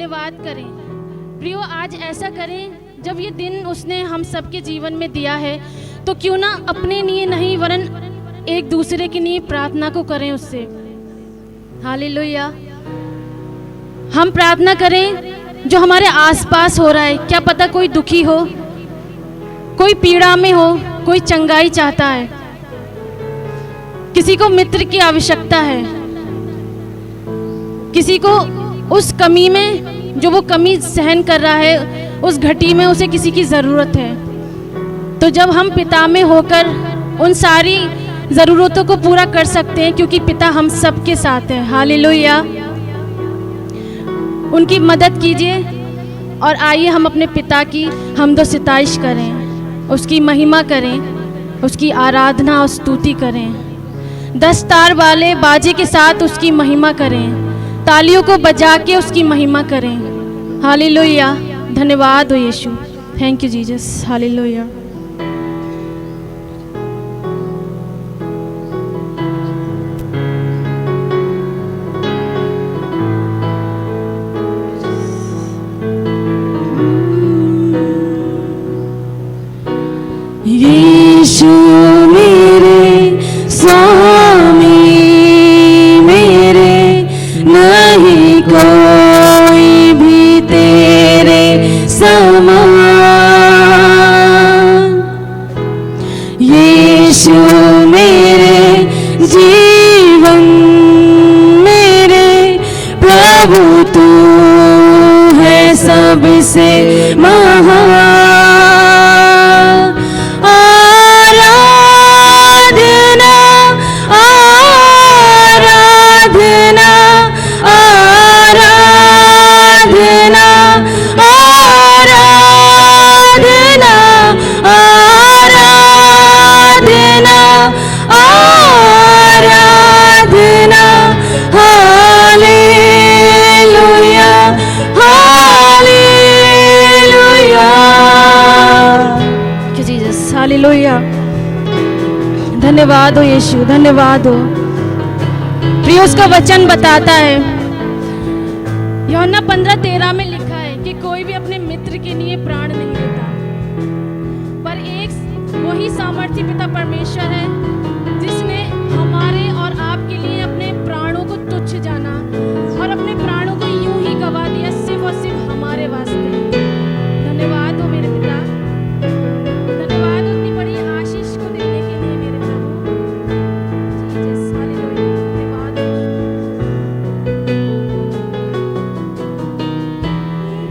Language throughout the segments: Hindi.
धन्यवाद करें। प्रियो, आज ऐसा करें, जब ये दिन उसने हम सबके जीवन में दिया है तो क्यों ना अपने लिए नहीं वरन एक दूसरे के लिए प्रार्थना को करें उससे। हालेलुया। हम प्रार्थना करें जो हमारे आसपास हो रहा है। क्या पता कोई दुखी हो, कोई पीड़ा में हो, कोई चंगाई चाहता है, किसी को मित्र की आवश्यकता है, किसी को उस कमी में जो वो कमी सहन कर रहा है, उस घटी में उसे किसी की ज़रूरत है। तो जब हम पिता में होकर उन सारी ज़रूरतों को पूरा कर सकते हैं, क्योंकि पिता हम सबके साथ है। हालेलुया। उनकी मदद कीजिए और आइए हम अपने पिता की हमदो सिताइश करें, उसकी महिमा करें, उसकी आराधना और स्तुति करें। 10 तार वाले बाजे के साथ उसकी महिमा करें, तालियों को बजा के उसकी महिमा करें। हालेलुया। धन्यवाद हो यीशु। Thank you Jesus. हालेलुया। यीशु मेरे स्वामी मेरे, नहीं कोई भी तेरे समान। यीशु मेरे जीवन मेरे प्रभु, तू है सबसे महान। हालेलुया। धन्यवाद हो यीशु, धन्यवाद हो। प्रिय, उसका वचन बताता है, यूहन्ना 15:13 में लिखा है कि कोई भी अपने मित्र के लिए प्राण नहीं देता, पर एक वही सामर्थी पिता परमेश्वर है जिसने हमारे और आपके लिए अपने प्राणों को तुच्छ जाना और अपने प्राणों को यूं ही गवा दिया, सिर्फ और सिर्फ हमारे वास्ते। धन्यवाद हो मेरे पिता, धन्यवाद उतनी बड़ी आशीष को देने के लिए मेरे प्रभु। Jesus, hallelujah. धन्यवाद।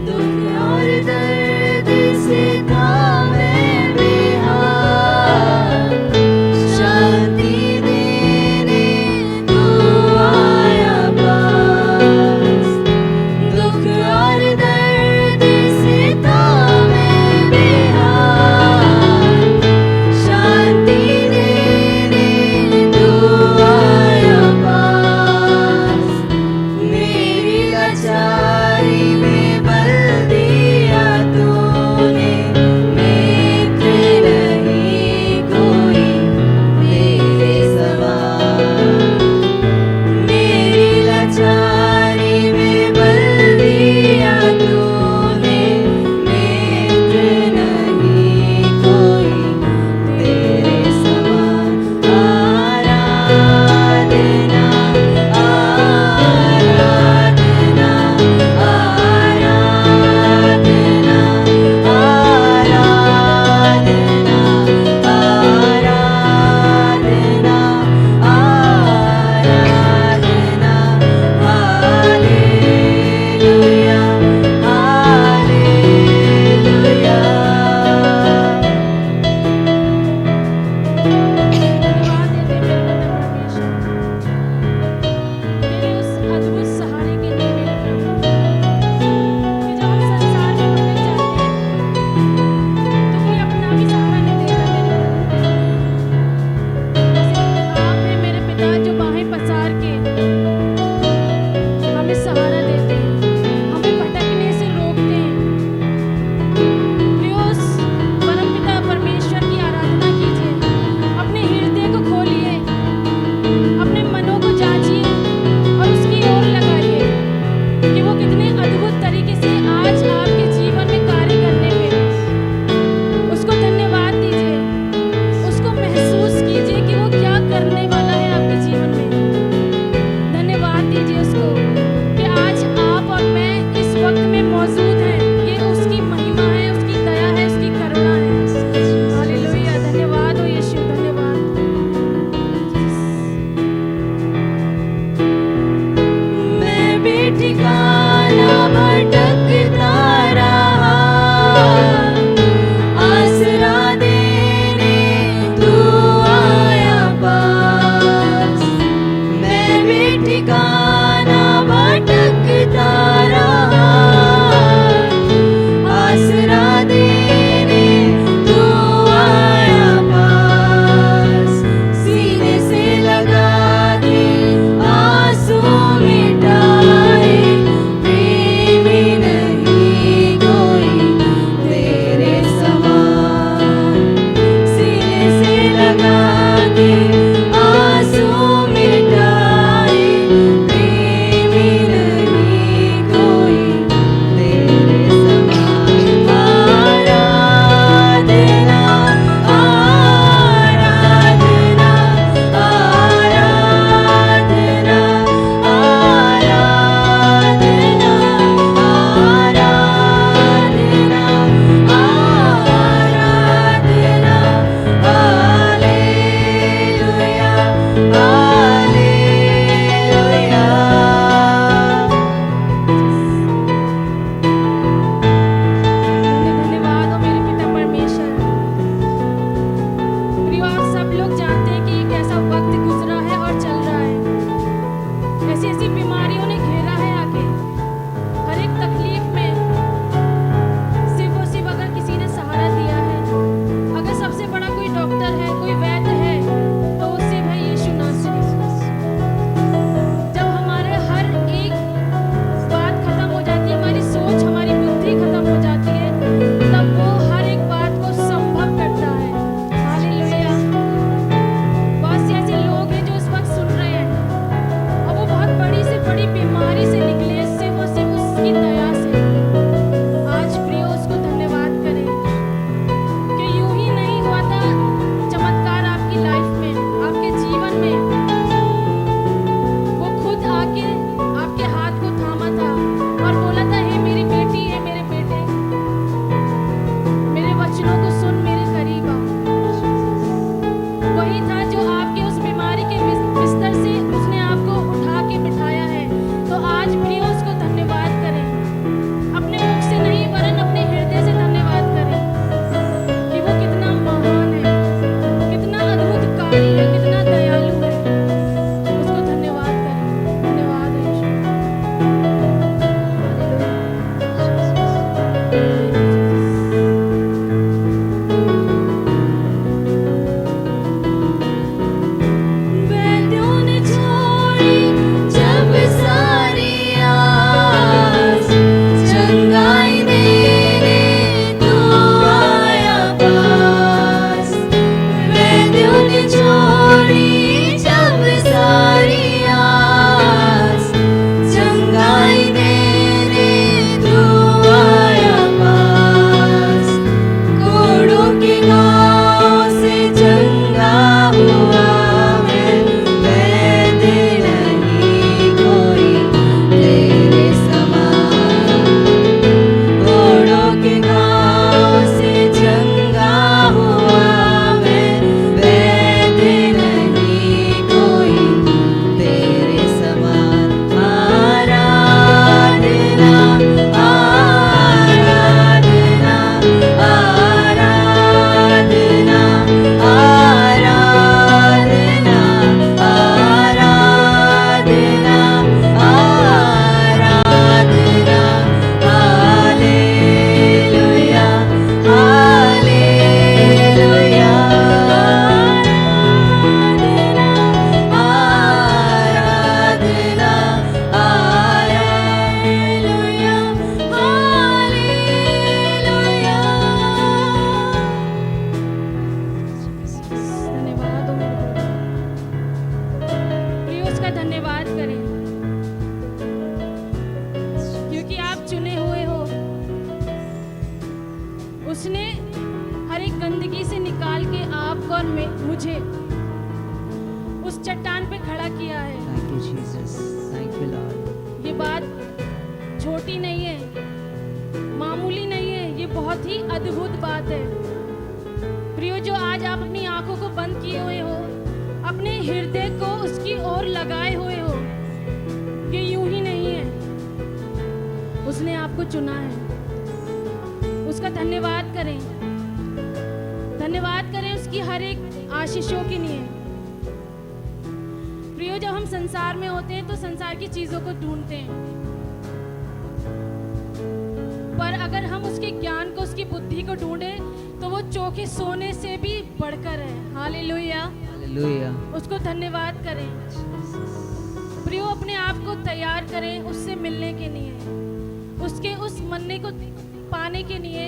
दुख और दर्द से कामे बिहार, उसका धन्यवाद करें, क्योंकि आप चुने हुए हो। उसने हर एक गंदगी से निकाल के आपको और मुझे उस चट्टान पे खड़ा किया है। Thank you, Jesus. Thank you, Lord. ये बात छोटी नहीं है, मामूली नहीं है, ये बहुत ही अद्भुत बात है। प्रियो, जो आज आप अपनी आंखों को बंद किए हुए हो, अपने हृदय को उसकी ओर लगाए हुए हो, ये यूं ही नहीं है, उसने आपको चुना है। उसका धन्यवाद करें, धन्यवाद करें उसकी हर एक आशीषों के लिए। प्रियो, जब हम संसार में होते हैं तो संसार की चीजों को ढूंढते हैं, पर अगर हम उसके ज्ञान को, उसकी बुद्धि को ढूंढें तो वो चोखे सोने से भी बढ़कर है। Hallelujah, Hallelujah. उसको धन्यवाद करें। प्रियो, अपने आप को तैयार करें उससे मिलने के लिए, उसके उस मन्ने को पाने के लिए।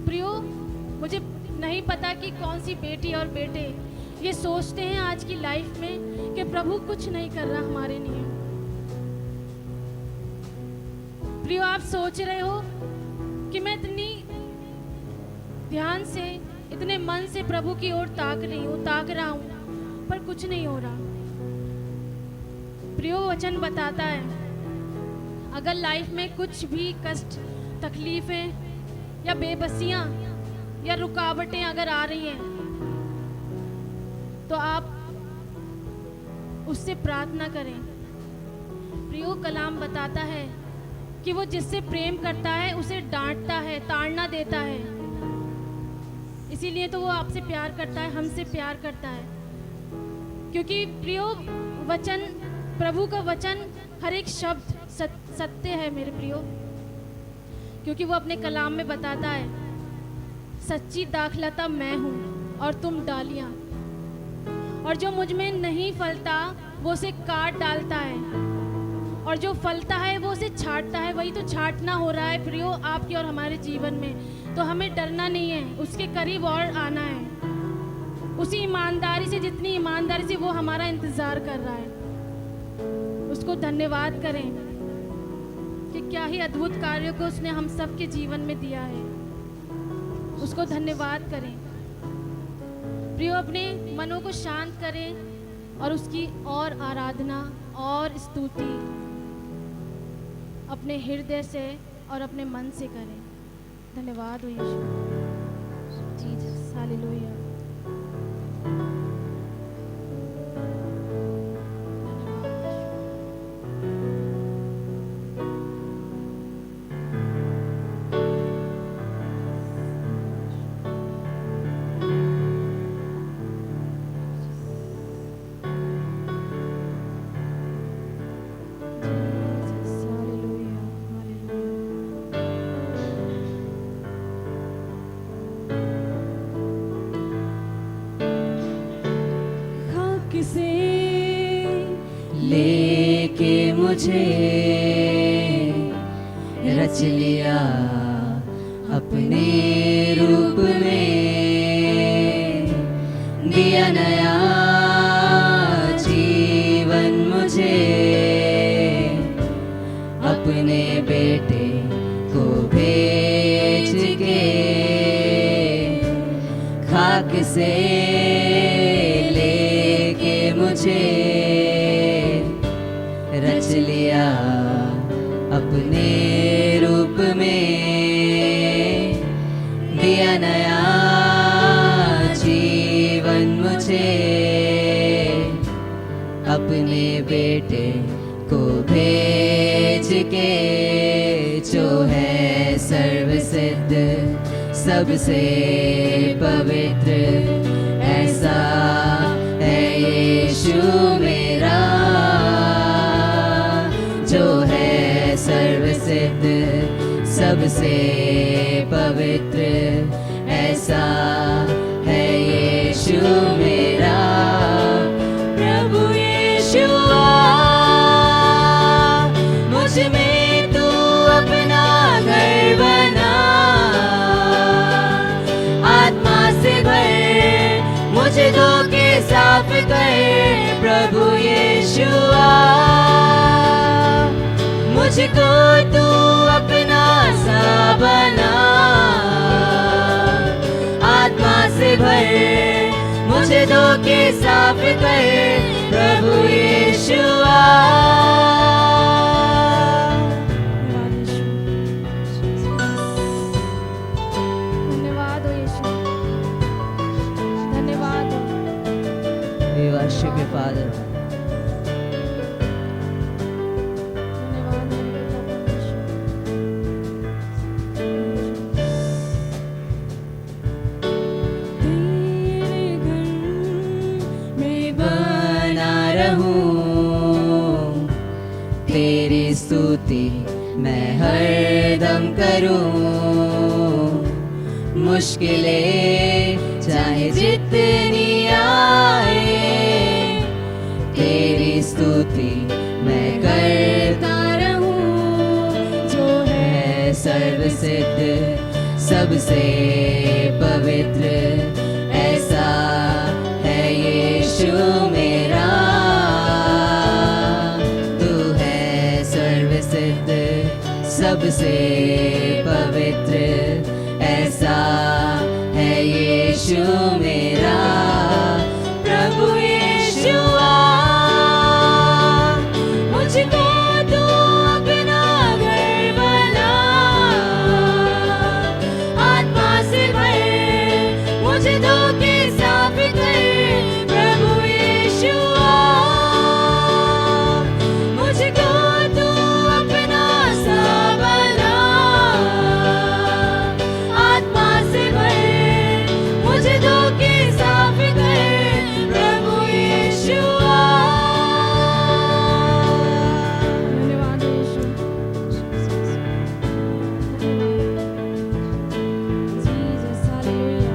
प्रियो, मुझे नहीं पता कि कौन सी बेटी और बेटे ये सोचते हैं आज की लाइफ में कि प्रभु कुछ नहीं कर रहा हमारे लिए। प्रियो, आप सोच रहे हो कि मैं इतनी ध्यान से, इतने मन से प्रभु की ओर ताक रहा हूं, पर कुछ नहीं हो रहा। प्रियो, वचन बताता है अगर लाइफ में कुछ भी कष्ट, तकलीफें या बेबसियां या रुकावटें अगर आ रही हैं तो आप उससे प्रार्थना करें। प्रियो, कलाम बताता है कि वो जिससे प्रेम करता है उसे डांटता है, ताड़ना देता है। इसीलिए तो वो आपसे प्यार करता है, हमसे प्यार करता है, क्योंकि प्रियो वचन, प्रभु का वचन, हर एक शब्द सत्य है मेरे प्रियो। क्योंकि वो अपने कलाम में बताता है, सच्ची दाखलता मैं हूँ और तुम डालियाँ, और जो मुझ में नहीं फलता वो उसे काट डालता है, और जो फलता है वो उसे छांटता है। वही तो छांटना हो रहा है प्रियो आपके और हमारे जीवन में। तो हमें डरना नहीं है, उसके करीब और आना है, उसी ईमानदारी से, जितनी ईमानदारी से वो हमारा इंतजार कर रहा है। उसको धन्यवाद करें कि क्या ही अद्भुत कार्यों को उसने हम सब के जीवन में दिया है। उसको धन्यवाद करें। प्रियो, अपने मनों को शांत करें और उसकी और आराधना और स्तुति अपने हृदय से और अपने मन से करें। धन्यवाद हो यीशु, जीसस, हालेलुया। से लेके मुझे रच लिया अपने रूप में, दिया नया जीवन मुझे, अपने बेटे को भेज के खाक से मुझे रच लिया अपने रूप में, दिया नया जीवन मुझे, अपने बेटे को भेज के, जो है सर्वसिद्ध सबसे पवित्र, ऐसा यीशु मेरा, जो है सर्वसिद्ध सबसे पवित्र, ऐसा है यीशु मेरा। प्रभु यीशु मुझ में तू अपना घर बना, आत्मा से भर मुझे धोके साफ कर, प्रभु मुझको तू अपना सा बना, आत्मा से भर मुझे धोखे साफ कर, प्रभु यीशुआ। धन्यवाद हो यीशु, धन्यवाद हो। We worship you, Father. धन्यवाद मेरे पिता परमेश्वर। तेरे घर में बना रहूं, तेरी स्तुति मैं हरदम करूं, मुश्किलें चाहे जितनी आए, तेरी स्तुति मैं करता रहूं, जो है सर्वसिद्ध सबसे पवित्र, ऐसा है यीशु मेरा। तू है सर्वसिद्ध सबसे पवित्र, ऐसा है यीशु मेरा, प्रभु यीशुआ। मुझको तू अपना घर बना, आत्मा से भर मुझे धोखे साफ कर, प्रभु यीशुआ। मुझको तू अपना सा बना, आत्मा से भर मुझे धोखे साफ कर, प्रभु यीशुआ। धन्यवाद यीशु, जीसस, हालेलुया।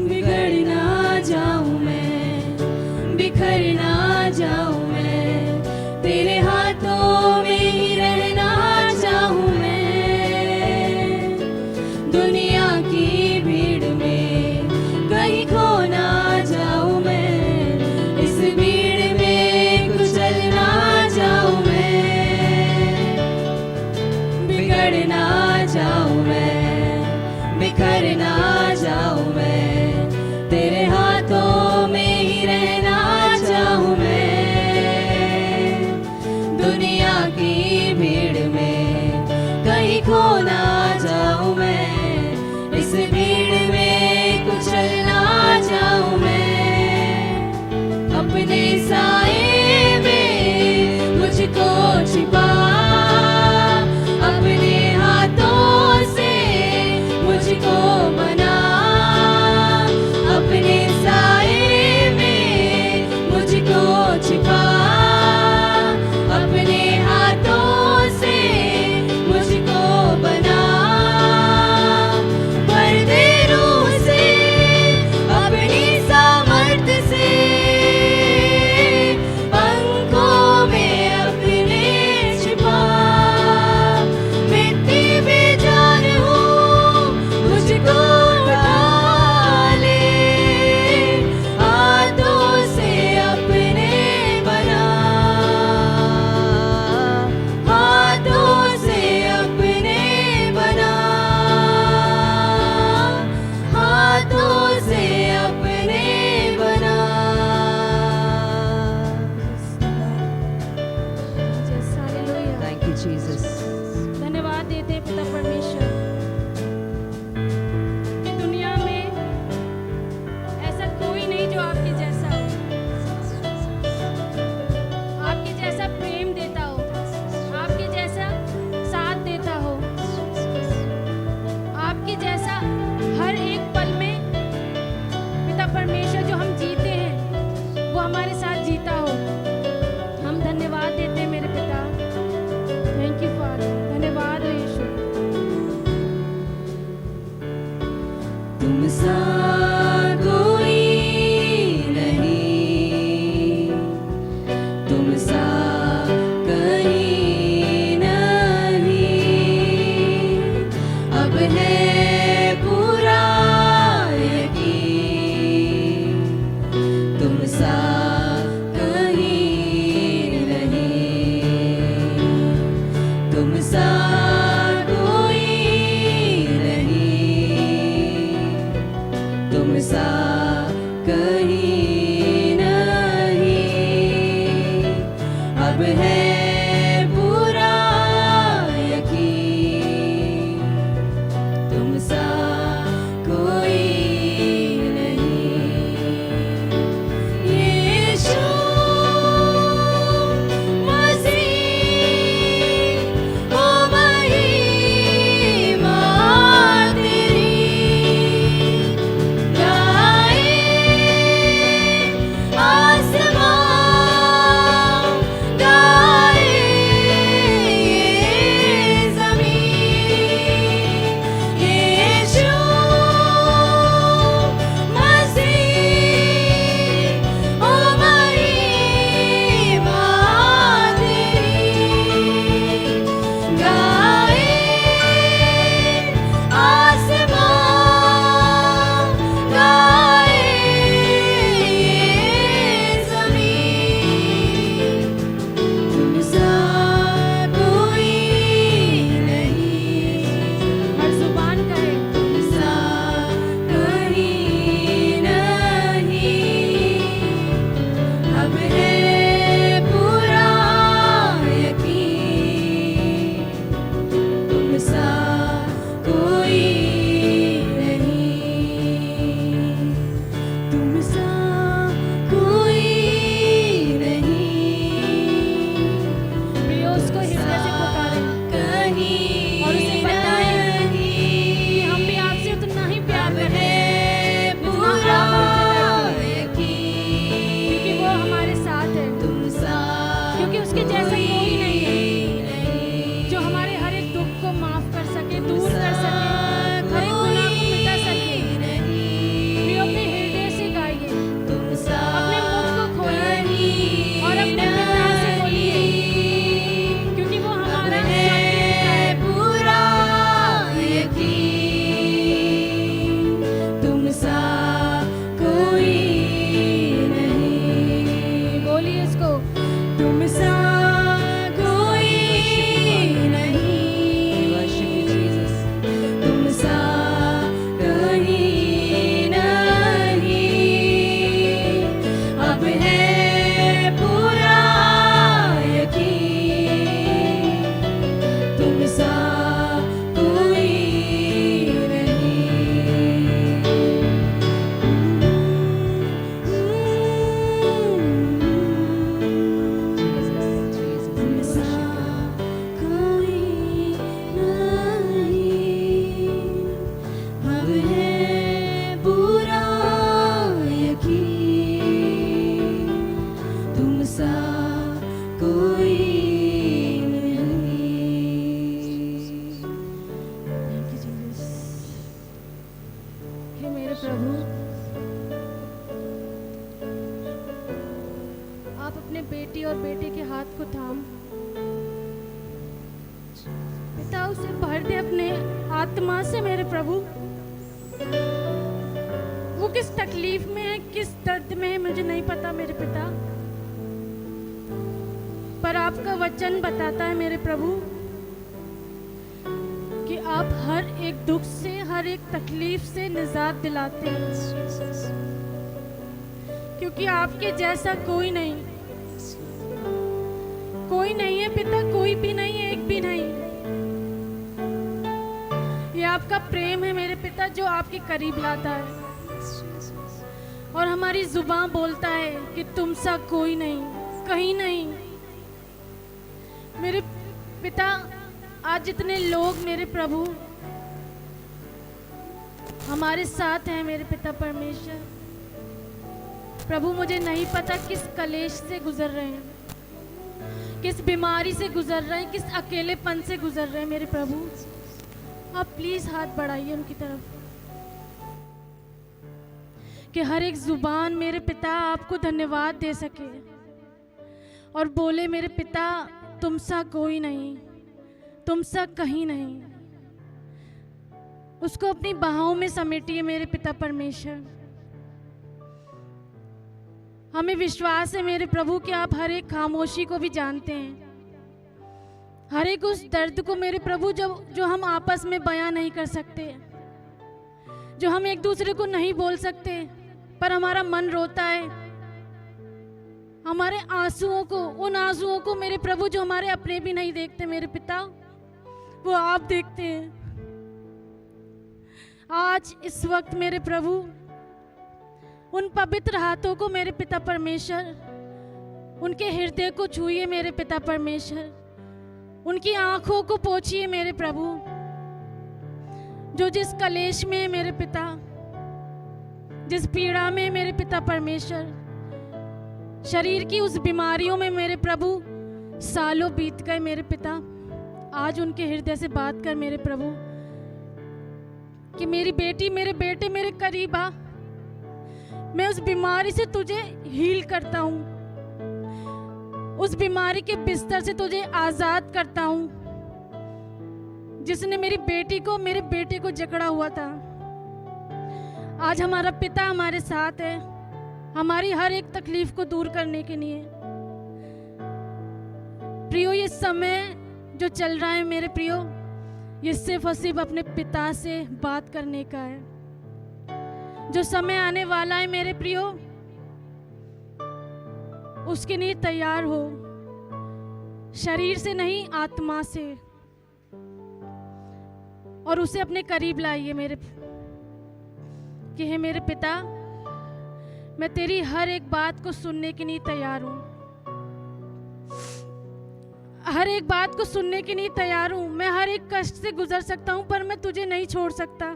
बिगड़ ना जाऊं मैं, बिखर ना जाऊं मैं, तेरे हाथों में ही रहना चाहूं मैं। दुनिया की भीड़ में कहीं खो ना जाऊं मैं, इस भीड़ में कुचल ना जाऊं मैं। बिगड़ ना जाऊं मैं, बिखर ना जाऊं मैं, तेरे हाथों में ही रहना चाहूं मैं। दुनिया की भीड़ में कहीं खो ना जाऊं मैं, इस भीड़ में कुचल ना जाऊं मैं। अपने साए में मुझको छिपा, अपने हाथों से मुझको बना, अपने साए में मुझको छिपा, अपने हाथों से मुझको बना। भर दे रूह से, अपनी सामर्थ्य से, पंखों में अपने छिपा। मिट्टी में जान हूँ, मुझको उठा ले, हाथों से अपने बना, हाथों से अपने बना, हाथों से अपने बना। Thank you, Jesus. धन्यवाद देते हैं पिता परमेश्वर कि दुनिया में ऐसा कोई नहीं जो आपके जैसा हो, आपके जैसा प्रेम देता हो, आपके जैसा साथ देता हो, आपके जैसा हर एक पल में पिता परमेश्वर जो हम जीते हैं वो हमारे साथ जीता हो। हम धन्यवाद देते हैं मेरे पिता। थैंक यू फादर, धन्यवाद हो यीशु। तुम सा कोई नहीं, तुम सा कहीं नहीं, अब है पूरा यकीन, सा कोई नहीं। यीशु मसीह ओ महिमा तेरी गाए आसमां गाए ज़मीन। यीशु मसीह ओ महिमा तेरी गाए आसमां गाए ज़मीन। तुम सा कोई नहीं। हर जुबान कहे तुम सा कहीं नहीं। अब है पूरा यकीन तुम सा कोई नहीं। तुम सा कोई नहीं। प्रियो उसको हृदय से पुकारें कहीं और उसे बताएं कि हम भी आपसे उतना ही प्यार करते हैं पूरा यकीन, क्योंकि वो हमारे साथ है। तुम सा क्योंकि उसके जैसा कोई नहीं है जो हमारे हर एक दुख को माफ कर सके, दूर कर सके, हर एक गुनाह को मिटा सके। प्रियो अपने हृदय से गाइए, अपने मुख को खोलिए और अपने पिता से बोलिए, क्योंकि वो हमारा है पूरा यकीन तुम सा कोई नहीं। बोलिए इसको, तुम सा कोई नहीं। तुम सा कहीं नहीं। अब है पूरा यकीन तुम सा कोई नहीं। तुम सा कोई नहीं। अब है पूरा यकीन तुम सा कोई नहीं। Thank you, Jesus. हे मेरे प्रभु, आप अपने बेटी और बेटे के हाथ को थाम पिता उसे भर दे अपने आत्मा से। मेरे प्रभु, वो किस तकलीफ में है, किस दर्द में है, मुझे नहीं पता मेरे पिता, पर आपका वचन बताता है मेरे प्रभु कि आप हर एक दुख से, हर एक तकलीफ से निजात दिलाते हैं, क्योंकि आपके जैसा कोई नहीं है पिता, कोई भी नहीं है, एक भी नहीं। ये आपका प्रेम है मेरे पिता जो आपके करीब लाता है, और हमारी जुबान बोलता है कि तुम सा कोई नहीं, कहीं नहीं। मेरे पिता, आज जितने लोग मेरे प्रभु हमारे साथ हैं मेरे पिता परमेश्वर, प्रभु मुझे नहीं पता किस कलेश से गुजर रहे हैं, किस बीमारी से गुजर रहे हैं, किस अकेलेपन से गुजर रहे हैं मेरे प्रभु। आप प्लीज हाथ बढ़ाइए उनकी तरफ कि हर एक जुबान मेरे पिता आपको धन्यवाद दे सके और बोले मेरे पिता तुम सा कोई नहीं, तुम सा कहीं नहीं। उसको अपनी बाहों में समेटिए मेरे पिता परमेश्वर। हमें विश्वास है मेरे प्रभु कि आप हर एक खामोशी को भी जानते हैं, हर एक उस दर्द को मेरे प्रभु जो हम आपस में बयां नहीं कर सकते, जो हम एक दूसरे को नहीं बोल सकते, पर हमारा मन रोता है। हमारे आंसुओं को, उन आंसुओं को मेरे प्रभु जो हमारे अपने भी नहीं देखते मेरे पिता, वो आप देखते हैं। आज इस वक्त मेरे प्रभु उन पवित्र हाथों को मेरे पिता परमेश्वर, उनके हृदय को छूइए मेरे पिता परमेश्वर, उनकी आंखों को पोंछिए मेरे प्रभु, जो जिस कलेश में मेरे पिता, जिस पीड़ा में मेरे पिता परमेश्वर, शरीर की उस बीमारियों में मेरे प्रभु सालों बीत गए मेरे पिता, आज उनके हृदय से बात कर मेरे प्रभु कि मेरी बेटी, मेरे बेटे मेरे करीब आ, मैं उस बीमारी से तुझे हील करता हूँ, उस बीमारी के बिस्तर से तुझे आजाद करता हूँ, जिसने मेरी बेटी को, मेरे बेटे को जकड़ा हुआ था। आज हमारा पिता हमारे साथ है, हमारी हर एक तकलीफ को दूर करने के लिए। प्रियो, ये समय जो चल रहा है मेरे प्रियो, ये सिर्फ और सिर्फ अपने पिता से बात करने का है। जो समय आने वाला है मेरे प्रियो, उसके लिए तैयार हो, शरीर से नहीं आत्मा से, और उसे अपने करीब लाइए मेरे, कि हे मेरे पिता, मैं तेरी हर एक बात को सुनने के लिए तैयार हूँ, हर एक बात को सुनने के लिए तैयार हूँ। मैं हर एक कष्ट से गुजर सकता हूँ, पर मैं तुझे नहीं छोड़ सकता।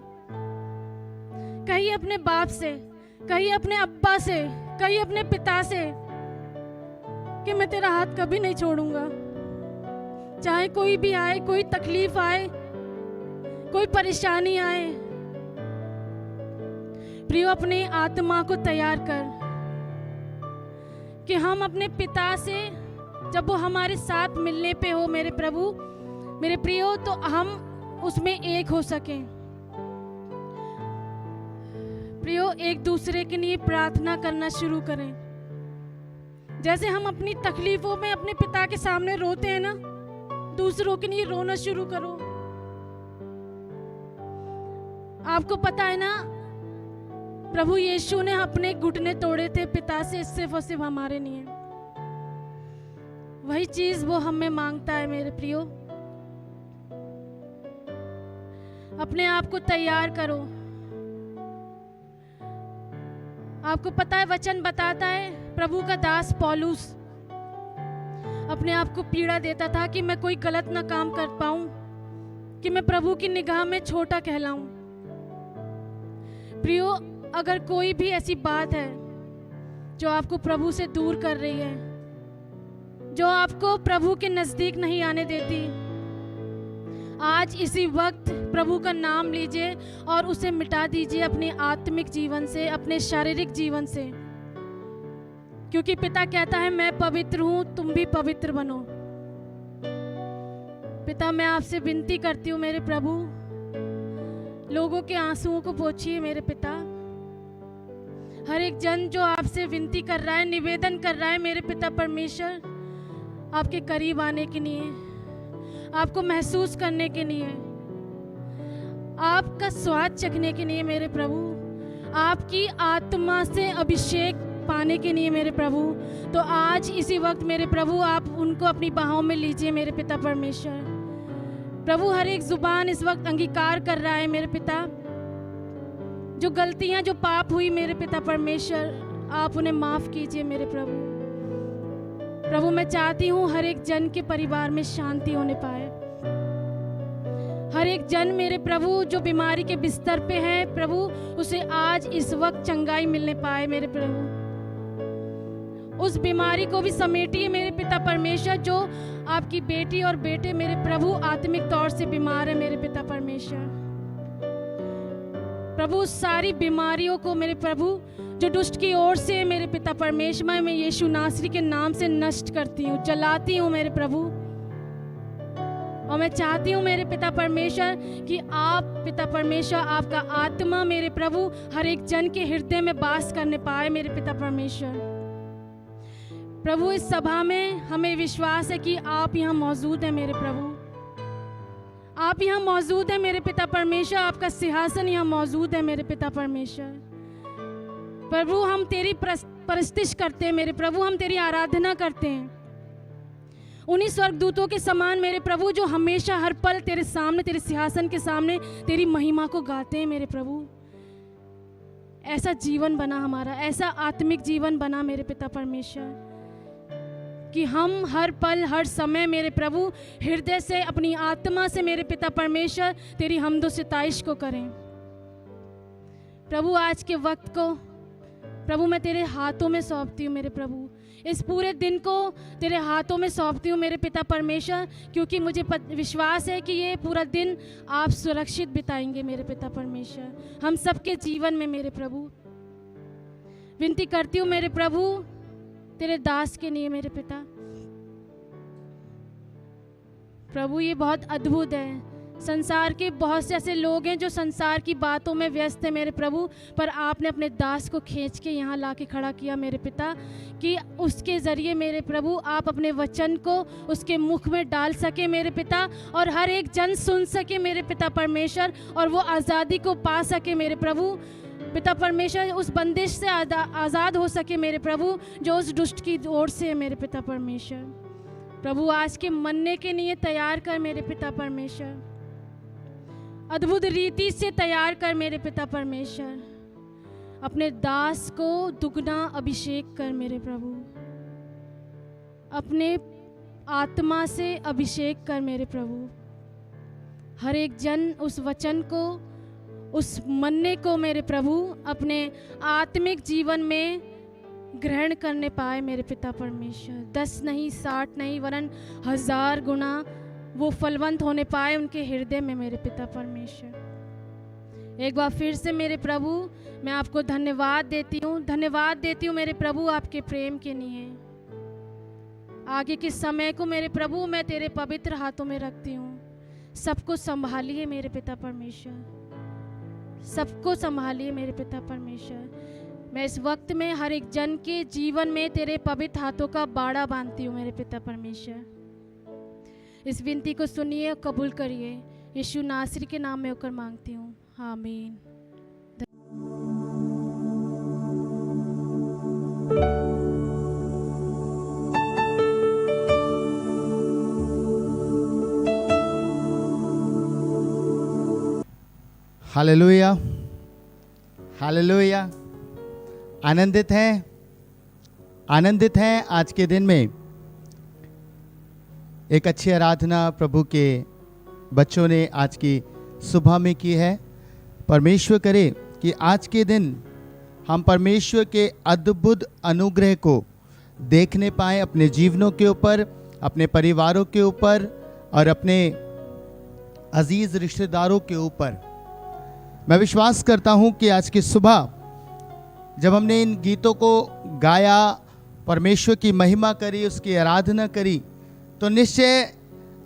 कहीं अपने बाप से, कहीं अपने अब्बा से, कहीं अपने पिता से, कि मैं तेरा हाथ कभी नहीं छोड़ूंगा, चाहे कोई भी आए, कोई तकलीफ आए, कोई परेशानी आए। प्रियो, अपनी आत्मा को तैयार कर कि हम अपने पिता से, जब वो हमारे साथ मिलने पे हो मेरे प्रभु, मेरे प्रियो, तो हम उसमें एक हो सकें। प्रियो, एक दूसरे के लिए प्रार्थना करना शुरू करें। जैसे हम अपनी तकलीफों में अपने पिता के सामने रोते हैं ना, दूसरों के लिए रोना शुरू करो। आपको पता है ना, प्रभु यीशु ने अपने घुटने तोड़े थे पिता से, सिर्फ और सिर्फ हमारे लिए। वही चीज वो हमें मांगता है मेरे प्रियो। अपने आप को तैयार करो। आपको पता है, वचन बताता है, प्रभु का दास पौलुस अपने आप को पीड़ा देता था कि मैं कोई गलत ना काम कर पाऊं, कि मैं प्रभु की निगाह में छोटा कहलाऊं। प्रियो, अगर कोई भी ऐसी बात है जो आपको प्रभु से दूर कर रही है, जो आपको प्रभु के नजदीक नहीं आने देती, आज इसी वक्त प्रभु का नाम लीजिए और उसे मिटा दीजिए अपने आत्मिक जीवन से, अपने शारीरिक जीवन से, क्योंकि पिता कहता है, मैं पवित्र हूं, तुम भी पवित्र बनो। पिता, मैं आपसे विनती करती हूँ मेरे प्रभु, लोगों के आंसुओं को पोंछिए मेरे पिता। हर एक जन जो आपसे विनती कर रहा है, निवेदन कर रहा है मेरे पिता परमेश्वर, आपके करीब आने के लिए, आपको महसूस करने के लिए, आपका स्वाद चखने के लिए मेरे प्रभु, आपकी आत्मा से अभिषेक पाने के लिए मेरे प्रभु। तो आज इसी वक्त मेरे प्रभु, आप उनको अपनी बाहों में लीजिए मेरे पिता परमेश्वर। प्रभु, हर एक जुबान इस वक्त अंगीकार कर रहा है मेरे पिता, जो गलतियां, जो पाप हुई मेरे पिता परमेश्वर, आप उन्हें माफ कीजिए मेरे प्रभु। प्रभु, मैं चाहती हूँ हर एक जन के परिवार में शांति होने पाए। हर एक जन मेरे प्रभु जो बीमारी के बिस्तर पे है प्रभु, उसे आज इस वक्त चंगाई मिलने पाए मेरे प्रभु। उस बीमारी को भी समेटिए मेरे पिता परमेश्वर, जो आपकी बेटी और बेटे मेरे प्रभु आत्मिक तौर से बीमार है मेरे पिता परमेश्वर। प्रभु, सारी बीमारियों को मेरे प्रभु जो दुष्ट की ओर से मेरे पिता परमेश्वर, मैं यीशु नासरी के नाम से नष्ट करती हूँ, जलाती हूँ मेरे प्रभु। और मैं चाहती हूँ मेरे पिता परमेश्वर कि आप पिता परमेश्वर, आपका आत्मा मेरे प्रभु हर एक जन के हृदय में वास करने पाए मेरे पिता परमेश्वर। प्रभु, इस सभा में हमें विश्वास है कि आप यहाँ मौजूद हैं मेरे प्रभु, आप यहाँ मौजूद हैं मेरे पिता परमेश्वर, आपका सिंहासन यहाँ मौजूद है मेरे पिता परमेश्वर। प्रभु, हम तेरी परस्तिश करते हैं मेरे प्रभु, हम तेरी आराधना करते हैं। उन्हीं स्वर्गदूतों के समान मेरे प्रभु जो हमेशा हर पल तेरे सामने, तेरे सिंहासन के सामने तेरी महिमा को गाते हैं मेरे प्रभु। ऐसा जीवन बना हमारा, ऐसा आत्मिक जीवन बना मेरे पिता परमेश्वर कि हम हर पल हर समय मेरे प्रभु हृदय से, अपनी आत्मा से मेरे पिता परमेश्वर तेरी हम्दो सिताइश को करें। प्रभु आज के वक्त को प्रभु मैं तेरे हाथों में सौंपती हूँ मेरे प्रभु। इस पूरे दिन को तेरे हाथों में सौंपती हूँ मेरे पिता परमेश्वर, क्योंकि मुझे विश्वास है कि ये पूरा दिन आप सुरक्षित बिताएंगे मेरे पिता परमेश्वर हम सबके जीवन में मेरे प्रभु। विनती करती हूँ मेरे प्रभु तेरे दास के लिए मेरे पिता। प्रभु ये बहुत अद्भुत है, संसार के बहुत से ऐसे लोग हैं जो संसार की बातों में व्यस्त है मेरे प्रभु, पर आपने अपने दास को खींच के यहाँ ला के खड़ा किया मेरे पिता कि उसके ज़रिए मेरे प्रभु आप अपने वचन को उसके मुख में डाल सके मेरे पिता, और हर एक जन सुन सके मेरे पिता परमेश्वर, और वो आज़ादी को पा सके मेरे प्रभु पिता परमेश्वर, उस बंदिश से आज़ाद हो सके मेरे प्रभु जो उस दुष्ट की ओर से है मेरे पिता परमेश्वर। प्रभु आज के मरने के लिए तैयार कर मेरे पिता परमेश्वर, अद्भुत रीति से तैयार कर मेरे पिता परमेश्वर। अपने दास को दुगना अभिषेक कर मेरे प्रभु, अपने आत्मा से अभिषेक कर मेरे प्रभु। हर एक जन उस वचन को, उस मन्ने को मेरे प्रभु अपने आत्मिक जीवन में ग्रहण करने पाए मेरे पिता परमेश्वर। 10 नहीं 60 नहीं वरन 1000 गुना वो फलवंत होने पाए उनके हृदय में मेरे पिता परमेश्वर। एक बार फिर से मेरे प्रभु मैं आपको धन्यवाद देती हूँ मेरे प्रभु आपके प्रेम के लिए। आगे के समय को मेरे प्रभु मैं तेरे पवित्र हाथों में रखती हूँ। सबको संभालिए मेरे पिता परमेश्वर, सबको संभालिए मेरे पिता परमेश्वर। मैं इस वक्त में हर एक जन के जीवन में तेरे पवित्र हाथों का बाड़ा बांधती हूँ मेरे पिता परमेश्वर। इस विनती को सुनिए, कबूल करिए। यीशु नासरी के नाम में होकर मांगती हूँ, आमीन। Hallelujah, hallelujah. आनंदित हैं आज के दिन में एक अच्छी आराधना प्रभु के बच्चों ने आज की सुबह में की है। परमेश्वर करे कि आज के दिन हम परमेश्वर के अद्भुत अनुग्रह को देखने पाएं अपने जीवनों के ऊपर, अपने परिवारों के ऊपर और अपने अजीज रिश्तेदारों के ऊपर। मैं विश्वास करता हूं कि आज की सुबह जब हमने इन गीतों को गाया, परमेश्वर की महिमा करी, उसकी आराधना करी, तो निश्चय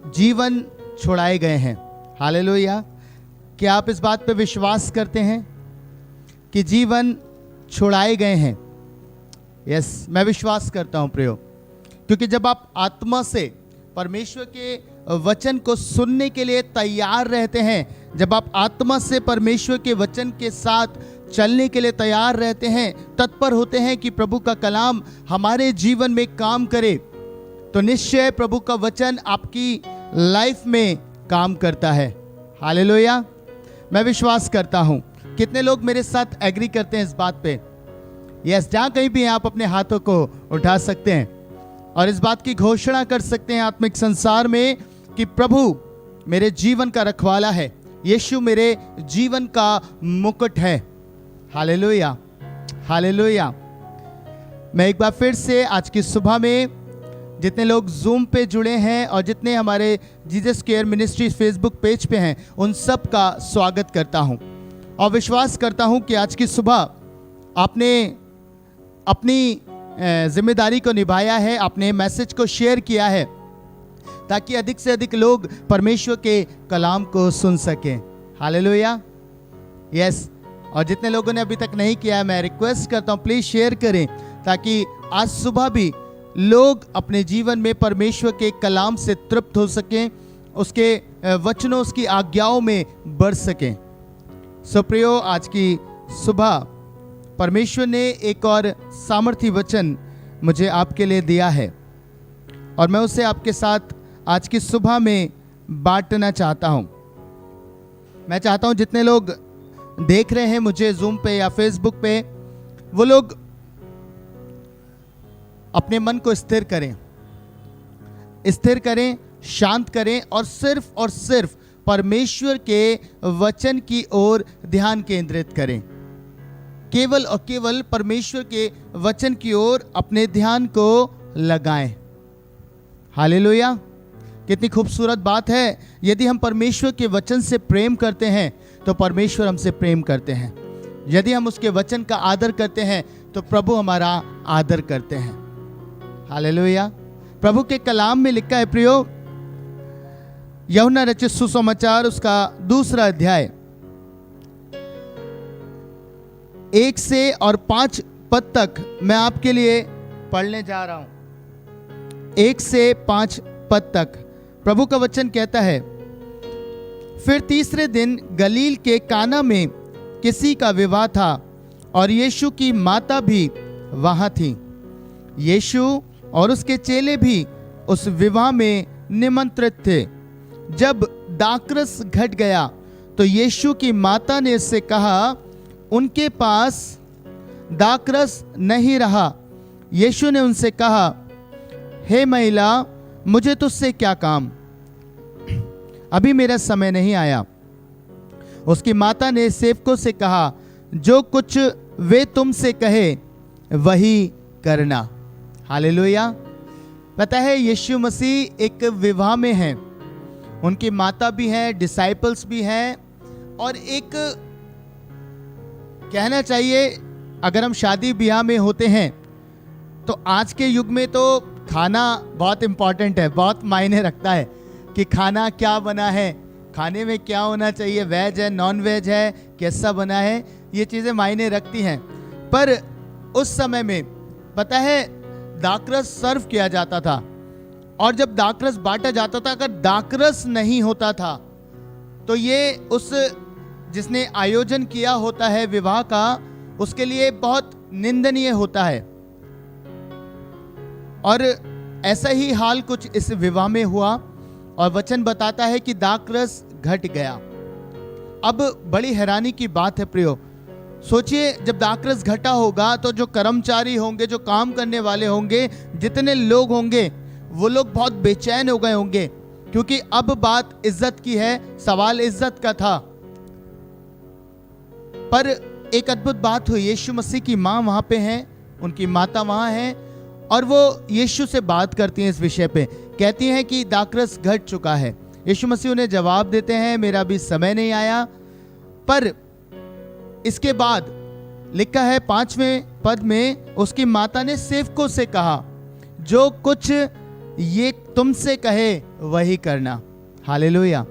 जीवन छुड़ाए गए हैं। हालेलुया। क्या आप इस बात पे विश्वास करते हैं कि जीवन छुड़ाए गए हैं? यस, मैं विश्वास करता हूं प्रियो, क्योंकि जब आप आत्मा से परमेश्वर के वचन को सुनने के लिए तैयार रहते हैं, जब आप आत्मा से परमेश्वर के वचन के साथ चलने के लिए तैयार रहते हैं, तत्पर होते हैं कि प्रभु का कलाम हमारे जीवन में काम करे, तो निश्चय प्रभु का वचन आपकी लाइफ में काम करता है। हालेलुया। मैं विश्वास करता हूं। कितने लोग मेरे साथ एग्री करते हैं इस बात पे? यस, जहां कहीं भी आप अपने हाथों को उठा सकते हैं और इस बात की घोषणा कर सकते हैं आत्मिक संसार में कि प्रभु मेरे जीवन का रखवाला है, यीशु मेरे जीवन का मुकुट है। Hallelujah, hallelujah. मैं एक बार फिर से आज की सुबह में जितने लोग जूम पे जुड़े हैं और जितने हमारे Jesus care ministry Facebook page पे हैं, उन सब का स्वागत करता हूं और विश्वास करता हूं कि आज की सुबह आपने अपनी जिम्मेदारी को निभाया है, आपने मैसेज को शेयर किया है ताकि अधिक से अधिक लोग परमेश्वर के कलाम को सुन सकें। हालेलुया। यस, और जितने लोगों ने अभी तक नहीं किया है, मैं रिक्वेस्ट करता हूं प्लीज़ शेयर करें ताकि आज सुबह भी लोग अपने जीवन में परमेश्वर के कलाम से तृप्त हो सकें, उसके वचनों, उसकी आज्ञाओं में बढ़ सकें। सो प्रियो, आज की सुबह परमेश्वर ने एक और सामर्थी वचन मुझे आपके लिए दिया है और मैं उसे आपके साथ आज की सुबह में बांटना चाहता हूं। मैं चाहता हूं जितने लोग देख रहे हैं मुझे जूम पे या फेसबुक पे, वो लोग अपने मन को स्थिर करें, शांत करें और सिर्फ परमेश्वर के वचन की ओर ध्यान केंद्रित करें। केवल और केवल परमेश्वर के वचन की ओर अपने ध्यान को लगाएं। हालेलुया! कितनी खूबसूरत बात है। यदि हम परमेश्वर के वचन से प्रेम करते हैं तो परमेश्वर हमसे प्रेम करते हैं। यदि हम उसके वचन का आदर करते हैं तो प्रभु हमारा आदर करते हैं। हालेलुया! प्रभु के कलाम में लिखा है प्रियो, यूहन्ना रचित सुसमाचार उसका 2 अध्याय 1 से और 5 पद तक मैं आपके लिए पढ़ने जा रहा हूं। 1 से 5 पद तक प्रभु का वचन कहता है, फिर तीसरे दिन गलील के काना में किसी का विवाह था और यीशु की माता भी वहां थी। यीशु और उसके चेले भी उस विवाह में निमंत्रित थे। जब दाखरस घट गया तो यीशु की माता ने उससे कहा, उनके पास दाखरस नहीं रहा। यीशु ने उनसे कहा, हे महिला, मुझे तुझसे क्या काम, अभी मेरा समय नहीं आया। उसकी माता ने सेवकों से कहा, जो कुछ वे तुमसे कहे वही करना। हालेलुया! पता है यीशु मसीह एक विवाह में हैं, उनकी माता भी हैं, डिसाइपल्स भी हैं, और एक कहना चाहिए अगर हम शादी ब्याह में होते हैं तो आज के युग में तो खाना बहुत इम्पॉर्टेंट है, बहुत मायने रखता है कि खाना क्या बना है, खाने में क्या होना चाहिए, वेज है, नॉन वेज है, कैसा बना है, ये चीज़ें मायने रखती हैं। पर उस समय में पता है दाखरस सर्व किया जाता था, और जब दाखरस बांटा जाता था, अगर दाखरस नहीं होता था तो ये उस जिसने आयोजन किया होता है विवाह का, उसके लिए बहुत निंदनीय होता है। और ऐसा ही हाल कुछ इस विवाह में हुआ, और वचन बताता है कि दाखरस घट गया। अब बड़ी हैरानी की बात है प्रियो, सोचिए जब दाखरस घटा होगा तो जो कर्मचारी होंगे, जो काम करने वाले होंगे, जितने लोग होंगे, वो लोग बहुत बेचैन हो गए होंगे, क्योंकि अब बात इज्जत की है, सवाल इज्जत का था। पर एक अद्भुत बात हुई, यीशु मसीह की माँ वहां पे हैं, उनकी माता वहां है, और वो यीशु से बात करती हैं इस विषय पे, कहती हैं कि दाखरस घट चुका है। यीशु मसीह उन्हें जवाब देते हैं, मेरा भी समय नहीं आया। पर इसके बाद लिखा है 5वें पद में, उसकी माता ने सेवकों से कहा, जो कुछ ये तुमसे कहे वही करना। हालेलुया!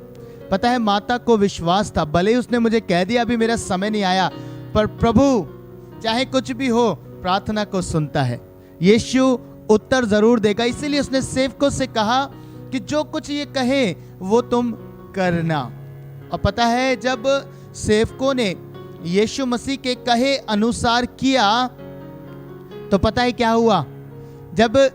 पता है माता को विश्वास था, भले ही उसने मुझे कह दिया अभी मेरा समय नहीं आया, पर प्रभु चाहे कुछ भी हो प्रार्थना को सुनता है, यीशु उत्तर जरूर देगा। इसीलिए उसने सेवकों से कहा कि जो कुछ ये कहे वो तुम करना। और पता है जब सेवकों ने यीशु मसीह के कहे अनुसार किया तो पता है क्या हुआ, जब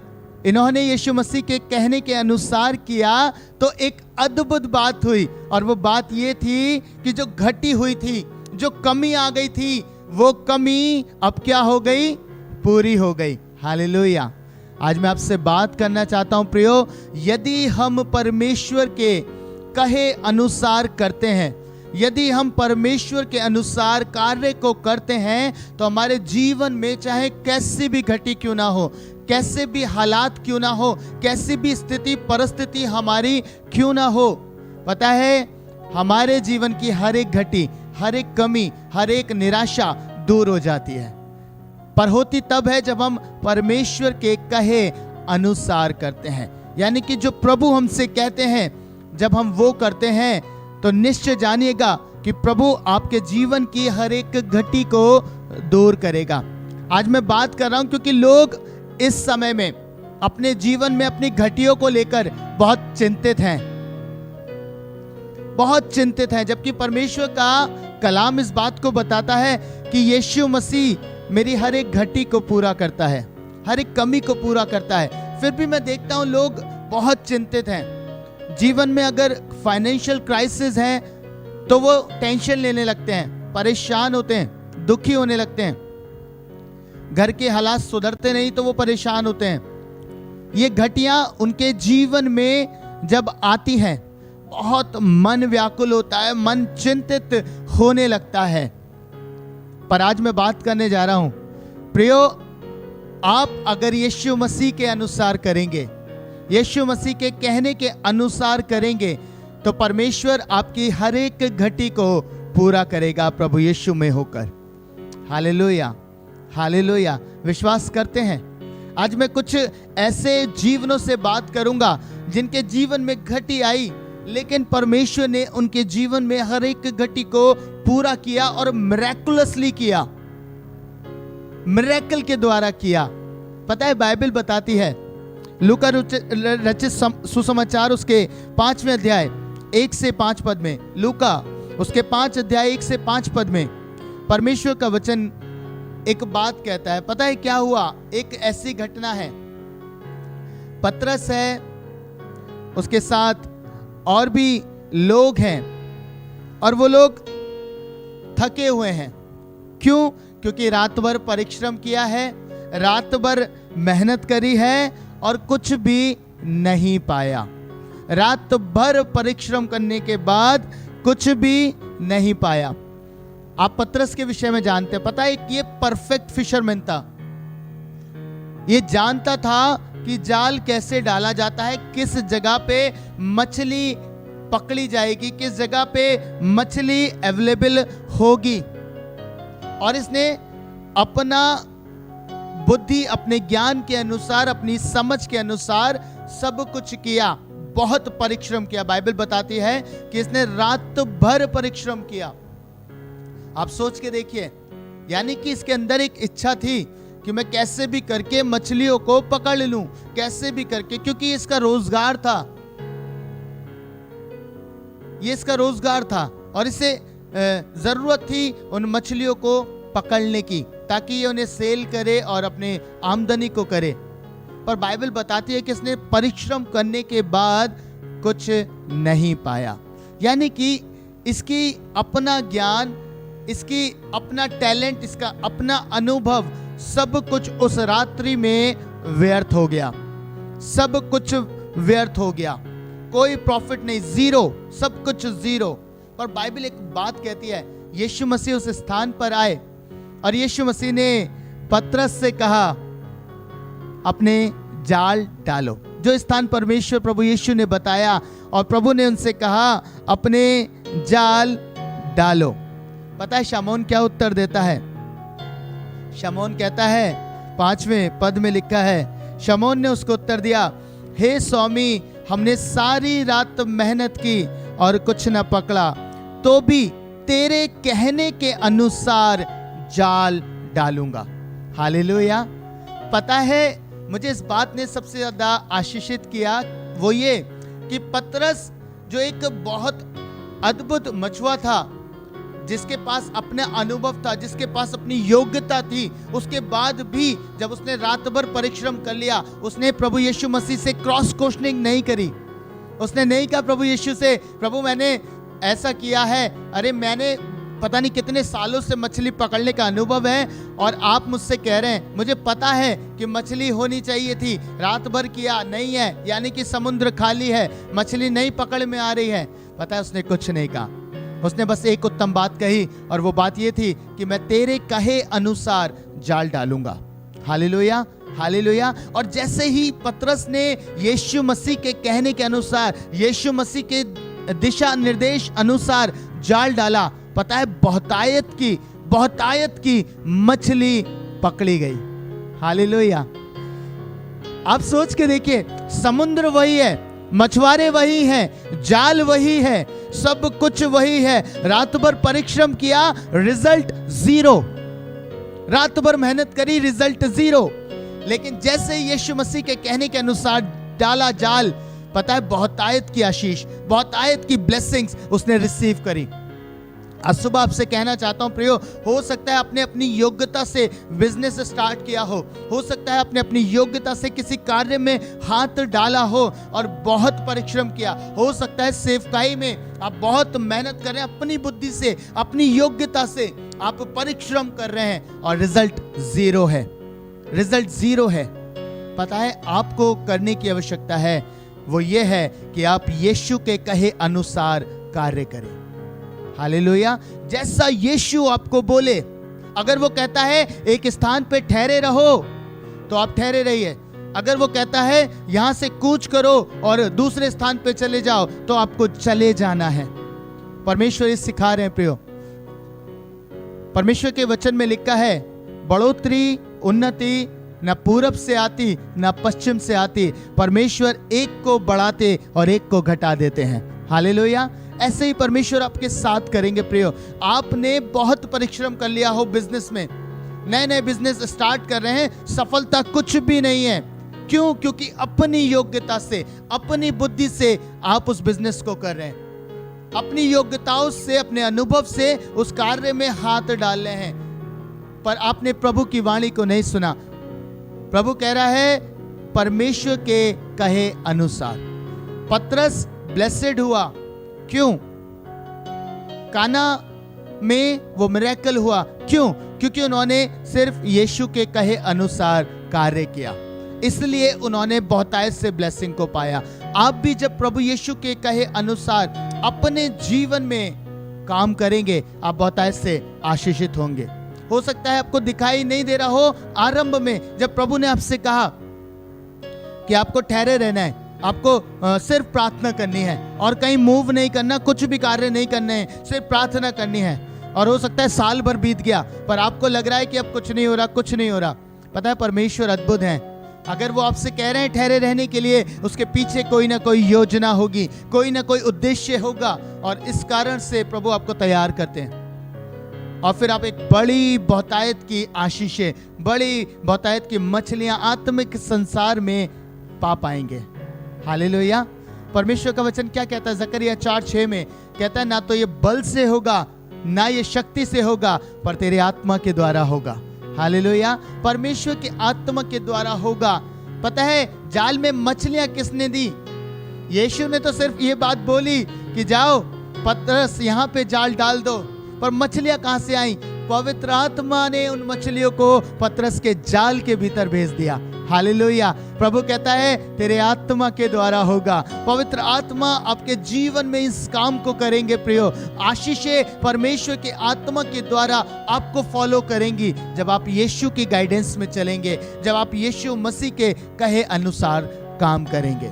इन्होंने यीशु मसीह के कहने के अनुसार किया तो एक अद्भुत बात हुई, और वो बात ये थी कि जो घटी हुई थी, जो कमी आ गई थी, वो कमी अब क्या हो गई, पूरी हो गई। हालेलुया! आज मैं आपसे बात करना चाहता हूं प्रियो, यदि हम परमेश्वर के कहे अनुसार करते हैं, यदि हम परमेश्वर के अनुसार कार्य को करते हैं, तो हमारे जीवन में चाहे कैसी भी घटी क्यों ना हो, कैसे भी हालात क्यों ना हो, कैसी भी स्थिति परिस्थिति हमारी क्यों ना हो, पता है हमारे जीवन की हर एक घटी, हर एक कमी, हर एक निराशा दूर हो जाती है। पर होती तब है जब हम परमेश्वर के कहे अनुसार करते हैं, यानी कि जो प्रभु हमसे कहते हैं जब हम वो करते हैं तो निश्चय जानिएगा कि प्रभु आपके जीवन की हर एक घटी को दूर करेगा। आज मैं बात कर रहा हूं क्योंकि लोग इस समय में अपने जीवन में अपनी घटियों को लेकर बहुत चिंतित हैं, बहुत चिंतित हैं, जबकि परमेश्वर का कलाम इस बात को बताता है कि यीशु मसीह मेरी हर एक घटी को पूरा करता है, हर एक कमी को पूरा करता है। फिर भी मैं देखता हूं लोग बहुत चिंतित हैं। जीवन में अगर फाइनेंशियल क्राइसिस है तो वो टेंशन लेने लगते हैं, परेशान होते हैं, दुखी होने लगते हैं। घर के हालात सुधरते नहीं तो वो परेशान होते हैं। ये घटियां उनके जीवन में जब आती हैं, बहुत मन व्याकुल होता है, मन चिंतित होने लगता है। पर आज मैं बात करने जा रहा हूं, प्रियो, आप अगर यीशु मसीह के अनुसार करेंगे, यीशु मसीह के कहने के अनुसार करेंगे, तो परमेश्वर आपकी हर एक घटी को पूरा करेगा प्रभु यीशु में होकर। Hallelujah, hallelujah. विश्वास करते हैं? आज मैं कुछ ऐसे जीवनों से बात करूंगा जिनके जीवन में घटी आई, लेकिन परमेश्वर ने उनके जीवन में हर एक घटी को पूरा किया और मिरेकुलसली किया, मिरेकल के द्वारा किया। पता है, बाइबल बताती है, लूका रचित सुसमाचार उसके 5वें अध्याय 1 से 5 पद में, लूका उसके 5 अध्याय 1 से 5 पद में परमेश्वर का वचन एक बात कहता है। पता है क्या हुआ? एक ऐसी घटना है, पतरस है, उसके साथ और भी लोग हैं, और वो लोग थके हुए हैं। क्यों? क्योंकि रात भर परिश्रम किया है, रात भर मेहनत करी है और कुछ भी नहीं पाया। रात भर परिश्रम करने के बाद कुछ भी नहीं पाया। आप पतरस के विषय में जानते हैं, पता है, ये परफेक्ट फिशरमैन था। ये जानता था कि जाल कैसे डाला जाता है, किस जगह पे मछली पकड़ी जाएगी, किस जगह पे मछली अवेलेबल होगी, और इसने अपना बुद्धि, अपने ज्ञान के अनुसार, अपनी समझ के अनुसार सब कुछ किया, बहुत परिश्रम किया। बाइबल बताती है कि इसने रात भर परिश्रम किया। आप सोच के देखिए, यानी कि इसके अंदर एक इच्छा थी कि मैं कैसे भी करके मछलियों को पकड़ लूं, कैसे भी करके, क्योंकि इसका रोजगार था, ये इसका रोजगार था, और इसे जरूरत थी उन मछलियों को पकड़ने की, ताकि ये उन्हें सेल करे और अपने आमदनी को करे। पर बाइबल बताती है कि इसने परिश्रम करने के बाद कुछ नहीं पाया। यानी कि इसकी अपना ज्ञान, इसकी अपना टैलेंट, इसका अपना अनुभव, सब कुछ उस रात्रि में व्यर्थ हो गया, सब कुछ व्यर्थ हो गया, कोई प्रॉफिट नहीं, जीरो, सब कुछ जीरो। पर बाइबल एक बात कहती है, यीशु मसीह उस स्थान पर आए और यीशु मसीह ने पतरस से कहा, अपने जाल डालो। जो स्थान परमेश्वर प्रभु यीशु ने बताया, और प्रभु ने उनसे कहा, अपने जाल डालो। पता है शमौन क्या उत्तर देता है? शमौन कहता है, 5वें पद में लिखा है, शमौन ने उसको उत्तर दिया, हे स्वामी, हमने सारी रात मेहनत की और कुछ न पकड़ा, तो भी तेरे कहने के अनुसार जाल डालूंगा। हालेलुया। पता है, मुझे इस बात ने सबसे ज्यादा आशीषित किया, वो ये कि पतरस जो एक बहुत अद्भुत मछुआ था, जिसके पास अपना अनुभव था, जिसके पास अपनी योग्यता थी, उसके बाद भी जब उसने रात भर परिश्रम कर लिया, उसने प्रभु यीशु मसीह से क्रॉस क्वेश्चनिंग नहीं करी। उसने नहीं कहा प्रभु यीशु से, प्रभु मैंने ऐसा किया है, अरे मैंने पता नहीं कितने सालों से मछली पकड़ने का अनुभव है, और आप मुझसे कह रहे हैं, मुझे पता है कि मछली होनी चाहिए थी, रात भर किया, नहीं है, यानी कि समुद्र खाली है, मछली नहीं पकड़ में आ रही है। पता है उसने कुछ नहीं कहा, उसने बस एक उत्तम बात कही, और वो बात ये थी कि मैं तेरे कहे अनुसार जाल डालूंगा। Hallelujah, hallelujah. और जैसे ही पतरस ने यीशु मसीह के कहने के अनुसार, यीशु मसीह के दिशा निर्देश अनुसार जाल डाला, पता है बहुतायत की मछली पकड़ी गई। हालेलुया। आप सोच के देखिए, समुद्र वही है, मछुआरे वही हैं, जाल वही है, सब कुछ वही है, रात भर परिश्रम किया, रिजल्ट जीरो, रात भर मेहनत करी, रिजल्ट जीरो। लेकिन जैसे यीशु मसीह के कहने के अनुसार डाला जाल, पता है बहुतायत की आशीष, बहुतायत की ब्लेसिंग्स उसने रिसीव करी। आज सुबह आपसे कहना चाहता हूं प्रियो, हो सकता है आपने अपनी योग्यता से बिजनेस स्टार्ट किया हो सकता है आपने अपनी योग्यता से किसी कार्य में हाथ डाला हो और बहुत परिश्रम किया, हो सकता है सेवकाई में आप बहुत मेहनत कर रहे हैं, अपनी बुद्धि से अपनी योग्यता से आप परिश्रम कर रहे हैं और रिजल्ट जीरो है, रिजल्ट जीरो है। पता है आपको करने की आवश्यकता है, वो ये है कि आप यीशु के कहे अनुसार कार्य करें। हालेलुया। जैसा यीशु आपको बोले, अगर वो कहता है एक स्थान पे ठहरे रहो तो आप ठहरे रहिए, अगर वो कहता है यहां से कूच करो और दूसरे स्थान पे चले जाओ तो आपको चले जाना है। परमेश्वर ये सिखा रहे हैं प्रियो। परमेश्वर के वचन में लिखा है, बढ़ोतरी उन्नति न पूरब से आती न पश्चिम से आती, परमेश्वर एक को बढ़ाते और एक को घटा देते हैं। हालेलुया। ऐसे ही परमेश्वर आपके साथ करेंगे प्रियो। आपने बहुत परिश्रम कर लिया हो बिजनेस में, नए नए बिजनेस स्टार्ट कर रहे हैं, सफलता कुछ भी नहीं है। क्यों? क्योंकि अपनी योग्यता से अपनी बुद्धि से आप उस बिजनेस को कर रहे हैं, अपनी योग्यताओं से अपने अनुभव से उस कार्य में हाथ डाल रहे हैं, पर आपने प्रभु की वाणी को नहीं सुना। प्रभु कह रहा है परमेश्वर के कहे अनुसार। पतरस ब्लेसेड हुआ, क्यों? काना में वो मिरेकल हुआ, क्यों? क्योंकि उन्होंने सिर्फ यीशु के कहे अनुसार कार्य किया, इसलिए उन्होंने बहुतायत से ब्लेसिंग को पाया। आप भी जब प्रभु यीशु के कहे अनुसार अपने जीवन में काम करेंगे, आप बहुतायत से आशीषित होंगे। हो सकता है आपको दिखाई नहीं दे रहा हो आरंभ में, जब प्रभु ने आपसे कहा कि आपको ठहरे रहना है, आपको सिर्फ प्रार्थना करनी है और कहीं मूव नहीं करना, कुछ भी कार्य नहीं करने हैं, सिर्फ प्रार्थना करनी है। और हो सकता है साल भर बीत गया पर आपको लग रहा है कि अब कुछ नहीं हो रहा, कुछ नहीं हो रहा। पता है परमेश्वर अद्भुत है। अगर वो आपसे कह रहे हैं ठहरे रहने के लिए, उसके पीछे कोई ना कोई योजना होगी, कोई ना कोई उद्देश्य होगा, और इस कारण से प्रभु आपको तैयार करते हैं और फिर आप एक बड़ी बहुतायत की आशीषें, बड़ी बहुतायत की मछलियां आत्मिक संसार में पा पाएंगे। हालेलुया। परमेश्वर का वचन क्या कहता है? जकरिया 4:6 में कहता है, ना तो ये बल से होगा ना ये शक्ति से होगा, पर तेरे आत्मा के द्वारा होगा। हालेलुया। परमेश्वर की आत्मा के द्वारा होगा। पता है जाल में मछलियां किसने दी? यीशु ने तो सिर्फ ये बात बोली कि जाओ पतरस यहाँ पे जाल डाल दो, पर मछलियां कहां से आई? पवित्र आत्मा ने उन मछलियों को पतरस के जाल के भीतर भेज दिया। हालेलुया। प्रभु कहता है तेरे आत्मा के द्वारा होगा। पवित्र आत्मा आपके जीवन में इस काम को करेंगे प्रियो। आशीषें परमेश्वर के आत्मा के द्वारा आपको फॉलो करेंगी जब आप यीशु की गाइडेंस में चलेंगे, जब आप यीशु मसीह के कहे अनुसार काम करेंगे।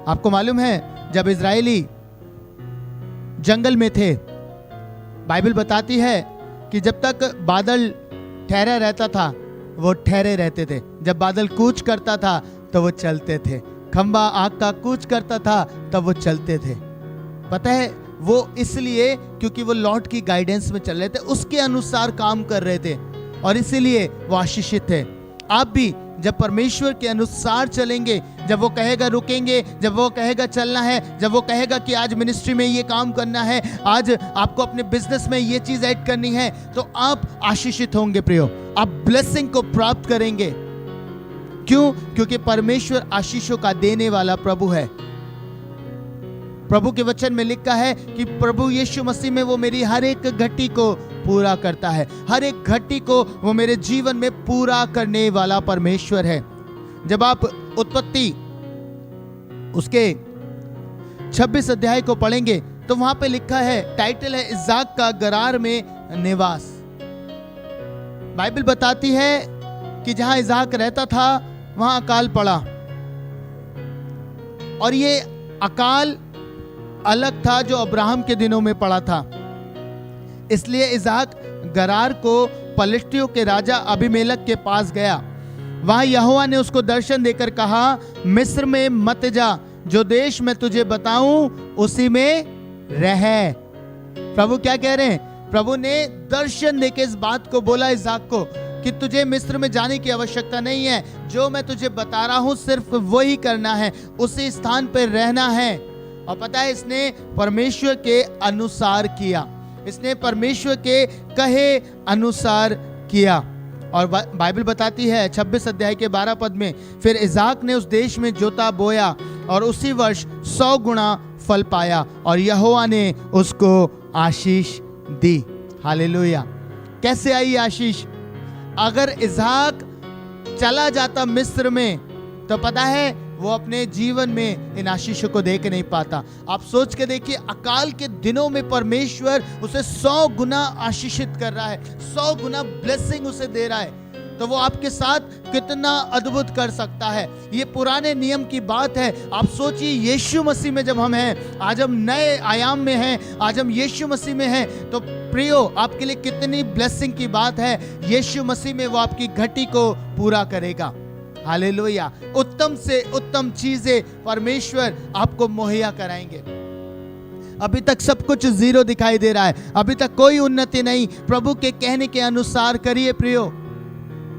आपको मालूम है जब इजरायली जंगल में थे, बाइबल बताती है कि जब तक बादल ठहरा रहता था वो ठहरे रहते थे, जब बादल कूच करता था तो वो चलते थे, खंबा आग का कूच करता था तब वो चलते थे। पता है वो इसलिए क्योंकि वो लॉर्ड की गाइडेंस में चल रहे थे, उसके अनुसार काम कर रहे थे और इसीलिए वो आशीषित थे। आप भी जब परमेश्वर के अनुसार चलेंगे, जब वो कहेगा रुकेंगे, जब वो कहेगा चलना है, जब वो कहेगा कि आज मिनिस्ट्री में ये काम करना है, आज आपको अपने बिजनेस में ये चीज ऐड करनी है, तो आप आशीषित होंगे प्रियो, आप ब्लेसिंग को प्राप्त करेंगे। क्यों? क्योंकि परमेश्वर आशीषों का देने वाला प्रभु है। प्रभु के वचन में लिखा है कि प्रभु यीशु मसीह में वो मेरी हर एक घटी को पूरा करता है, हर एक घटी को वो मेरे जीवन में पूरा करने वाला परमेश्वर है। जब आप उत्पत्ति उसके 26 अध्याय को पढ़ेंगे तो वहां पे लिखा है, टाइटल है इज़ाक का गरार में निवास। बाइबल बताती है कि जहां इज़ाक रहता था वहां अकाल पड़ा, और ये अकाल अलग था जो अब्राहम के दिनों में पड़ा था। इसलिए इज़ाक गरार को पलिश्तियों के राजा अबीमेलेक के पास गया। वहां यहोवा ने उसको दर्शन देकर कहा, मिस्र में मत जा, जो देश मैं तुझे बताऊं उसी में रह। प्रभु क्या कह रहे हैं? प्रभु ने दर्शन देके इस बात को बोला इज़ाक को कि तुझे मिस्र में जाने की आवश्यकता नहीं है, जो मैं तुझे बता रहा हूं सिर्फ वही करना है, उसी स्थान पर रहना है। और पता है इसने परमेश्वर के अनुसार किया। इसने परमेश्वर के कहे अनुसार किया। और बाइबल बताती है 26 अध्याय के 12 पद में, फिर इसाक ने उस देश में जोता बोया और उसी वर्ष 100 गुना फल पाया और यहोवा ने उसको आशीष दी। हालेलुया। कैसे आई आशीष? अगर इसाक चला जाता मिस्र में तो पता है वो अपने जीवन में इन आशीषों को देख नहीं पाता। आप सोच के देखिए, अकाल के दिनों में परमेश्वर उसे 100 गुना आशीषित कर रहा है, 100 गुना ब्लेसिंग उसे दे रहा है, तो वो आपके साथ कितना अद्भुत कर सकता है। ये पुराने नियम की बात है। आप सोचिए, यीशु मसीह में जब हम हैं, आज हम नए आयाम में हैं, आज हम यीशु मसीह में हैं, तो प्रियो आपके लिए कितनी ब्लेसिंग की बात है। यीशु मसीह में वो आपकी घटी को पूरा करेगा। हालेलुया। उत्तम से उत्तम चीजें परमेश्वर आपको मुहैया कराएंगे। अभी तक सब कुछ जीरो दिखाई दे रहा है, अभी तक कोई उन्नति नहीं। प्रभु के कहने के अनुसार करिए प्रियो,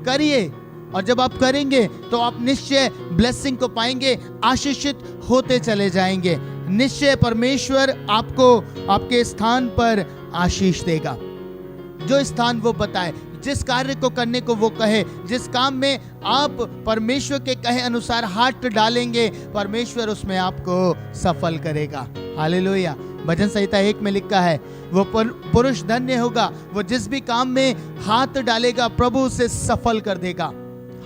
करिए, और जब आप करेंगे तो आप निश्चय ब्लेसिंग को पाएंगे, आशीषित होते चले जाएंगे। निश्चय परमेश्वर आपको आपके स्थान पर आशीष देगा। जो स्थान वो बताए, जिस कार्य को करने को वो कहे, जिस काम में आप परमेश्वर के कहे अनुसार हाथ डालेंगे, परमेश्वर उसमें आपको सफल करेगा। हालेलुया। भजन संहिता 1 में लिखा है, वो पुरुष धन्य होगा, वो जिस भी काम में हाथ डालेगा प्रभु उसे सफल कर देगा।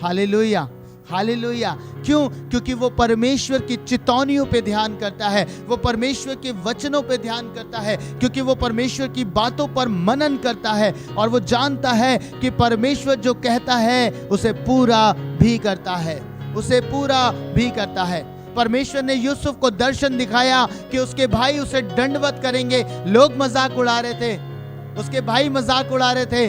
Hallelujah, hallelujah. क्यों? क्योंकि वो परमेश्वर की चितौनियों पे ध्यान करता है, वो परमेश्वर के वचनों पे ध्यान करता है, क्योंकि वो परमेश्वर की बातों पर मनन करता है और वो जानता है कि परमेश्वर जो कहता है उसे पूरा भी करता है, उसे पूरा भी करता है। परमेश्वर ने यूसुफ को दर्शन दिखाया कि उसके भाई उसे दंडवत करेंगे। लोग मजाक उड़ा रहे थे, उसके भाई मजाक उड़ा रहे थे।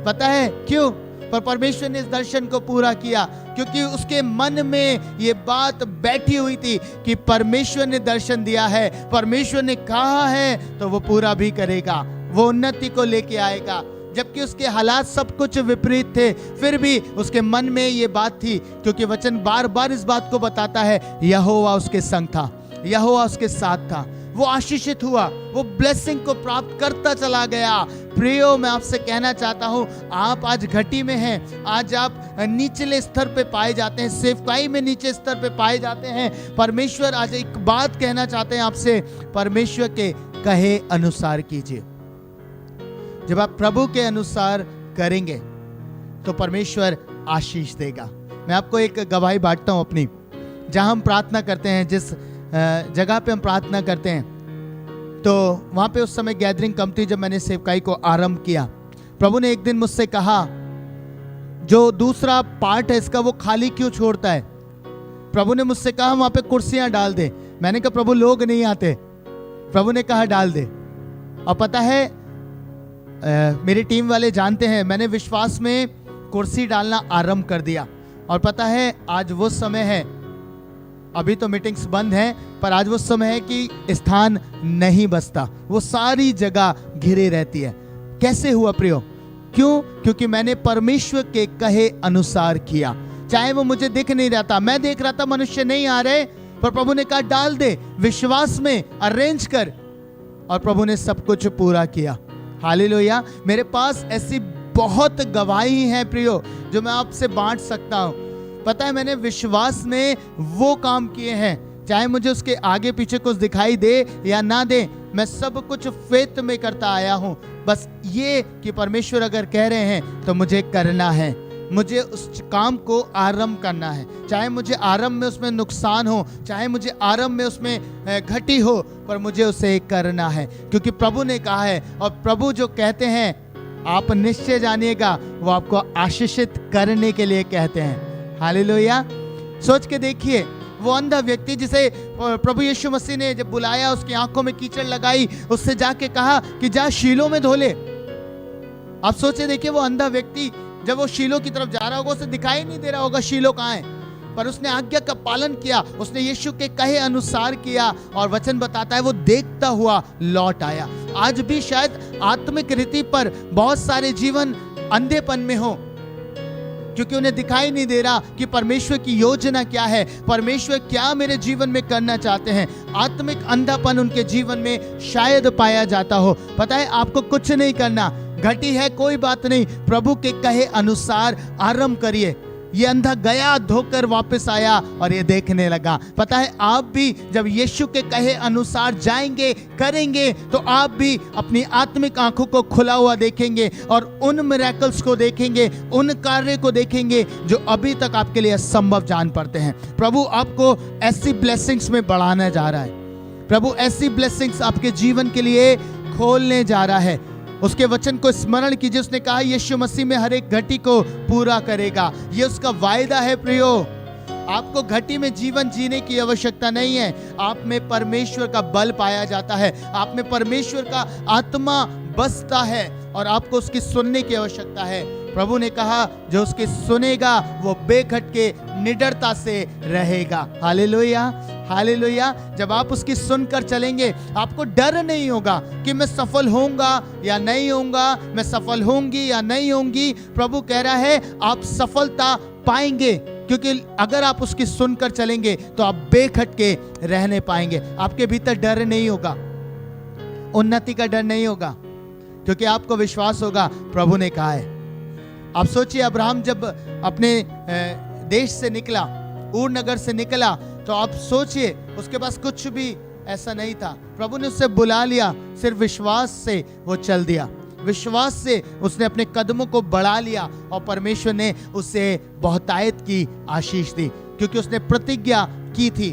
पता है क्यों? पर परमेश्वर ने इस दर्शन को पूरा किया, क्योंकि उसके मन में ये बात बैठी हुई थी कि परमेश्वर ने दर्शन दिया है, परमेश्वर ने कहा है तो वो पूरा भी करेगा, वो उन्नति को लेके आएगा। जबकि उसके हालात सब कुछ विपरीत थे, फिर भी उसके मन में ये बात थी, क्योंकि वचन बार बार इस बात को बताता है, यहोवा उसके संग था, यहोवा उसके साथ था। वो आशीषित हुआ, वो ब्लेसिंग को प्राप्त करता चला गया। प्रियो, मैं आपसे कहना चाहता हूं, आप आज घटी में हैं, आज आप निचले स्तर पे पाए जाते हैं, सेवकाई में नीचे स्तर पे पाए जाते हैं। परमेश्वर आज एक बात कहना चाहते हैं आपसे, परमेश्वर के कहे अनुसार कीजिए। जब आप प्रभु के अनुसार करेंगे तो परमेश्वर आशीष देगा। मैं आपको एक गवाही बांटता हूं अपनी। जहां हम प्रार्थना करते हैं, जिस जगह पे हम प्रार्थना करते हैं, तो वहां पे उस समय गैदरिंग कम थी। जब मैंने सेवकाई को आरंभ किया, प्रभु ने एक दिन मुझसे कहा, जो दूसरा पार्ट है इसका वो खाली क्यों छोड़ता है? प्रभु ने मुझसे कहा वहां पे कुर्सियां डाल दे। मैंने कहा प्रभु लोग नहीं आते। प्रभु ने कहा डाल दे। और पता है, मेरी टीम वाले जानते हैं, मैंने विश्वास में कुर्सी डालना आरंभ कर दिया। और पता है, आज वो समय है, अभी तो मीटिंग्स बंद हैं, पर आज वो समय है कि स्थान नहीं बचता, वो सारी जगह घिरे रहती है। कैसे हुआ प्रियो? क्यों? क्योंकि मैंने परमेश्वर के कहे अनुसार किया। चाहे वो मुझे दिख नहीं रहा था, मैं देख रहा था मनुष्य नहीं आ रहे, पर प्रभु ने कहा डाल दे, विश्वास में अरेंज कर, और प्रभु ने सब कुछ पूरा किया। हालेलुया। मेरे पास ऐसी बहुत गवाही है प्रियो, जो मैं आपसे बांट सकता हूं। पता है, मैंने विश्वास में वो काम किए हैं, चाहे मुझे उसके आगे पीछे कुछ दिखाई दे या ना दे, मैं सब कुछ फेथ में करता आया हूं। बस ये कि परमेश्वर अगर कह रहे हैं तो मुझे करना है, मुझे उस काम को आरंभ करना है। चाहे मुझे आरंभ में उसमें नुकसान हो, चाहे मुझे आरंभ में उसमें घटी हो, पर मुझे उसे करना है, क्योंकि प्रभु ने कहा है। और प्रभु जो कहते हैं, आप निश्चय जानिएगा, वो आपको आशीषित करने के लिए कहते हैं। हालेलुया। सोच के देखिए, वो अंधा व्यक्ति जिसे प्रभु यीशु मसीह ने जब बुलाया, उसकी आंखों में कीचड़ लगाई, उससे जाके कहा कि जा शीलो में धो ले। आप सोचे देखिए, वो अंधा व्यक्ति जब वो शीलो की तरफ जा रहा होगा, उसे दिखाई नहीं दे रहा होगा शीलो कहाँ है, पर उसने आज्ञा का पालन किया, उसने यीशु के कहे अनुसार किया, और वचन बताता है वो देखता हुआ लौट आया। आज भी शायद आत्मिक रीति पर बहुत सारे जीवन अंधेपन में हो, क्योंकि उन्हें दिखाई नहीं दे रहा कि परमेश्वर की योजना क्या है, परमेश्वर क्या मेरे जीवन में करना चाहते हैं। आत्मिक अंधापन उनके जीवन में शायद पाया जाता हो। पता है, आपको कुछ नहीं करना, घटी है कोई बात नहीं, प्रभु के कहे अनुसार आरंभ करिए। ये अंधा गया, धोकर वापस आया और ये देखने लगा। पता है, आप भी जब यीशु के कहे अनुसार जाएंगे, करेंगे, तो आप भी अपनी आत्मिक आंखों को खुला हुआ देखेंगे और उन मिरेकल्स को देखेंगे, उन कार्य को देखेंगे जो अभी तक आपके लिए असंभव जान पड़ते हैं। प्रभु आपको ऐसी ब्लेसिंग्स में बढ़ाने जा रहा है। प्रभु ऐसी ब्लेसिंग्स आपके जीवन के लिए खोलने जा रहा है। उसके वचन को स्मरण कीजिए, उसने कहा यीशु मसीह में हर एक घटी को पूरा करेगा। ये उसका वायदा है प्रियो। आपको घटी में जीवन जीने की आवश्यकता नहीं है। आप में परमेश्वर का बल पाया जाता है, आप में परमेश्वर का आत्मा बसता है और आपको उसकी सुनने की आवश्यकता है। प्रभु ने कहा जो उसकी सुनेगा वो बेखटके निडरता से रहेगा। Hallelujah, hallelujah. जब आप उसकी सुनकर चलेंगे, आपको डर नहीं होगा कि मैं सफल होऊंगा या नहीं होऊंगा, मैं सफल होंगी या नहीं होंगी। प्रभु कह रहा है आप सफलता पाएंगे, क्योंकि अगर आप उसकी सुनकर चलेंगे तो आप बेखटके रहने पाएंगे। आपके भीतर डर नहीं होगा, उन्नति का डर नहीं होगा, क्योंकि आपको विश्वास होगा प्रभु ने कहा है। आप सोचिए, अब्राहम जब अपने देश से निकला, ऊर नगर से निकला, तो आप सोचिए उसके पास कुछ भी ऐसा नहीं था। प्रभु ने उससे बुला लिया, सिर्फ विश्वास से वो चल दिया, विश्वास से उसने अपने कदमों को बढ़ा लिया और परमेश्वर ने उसे बहुतायत की आशीष दी, क्योंकि उसने प्रतिज्ञा की थी।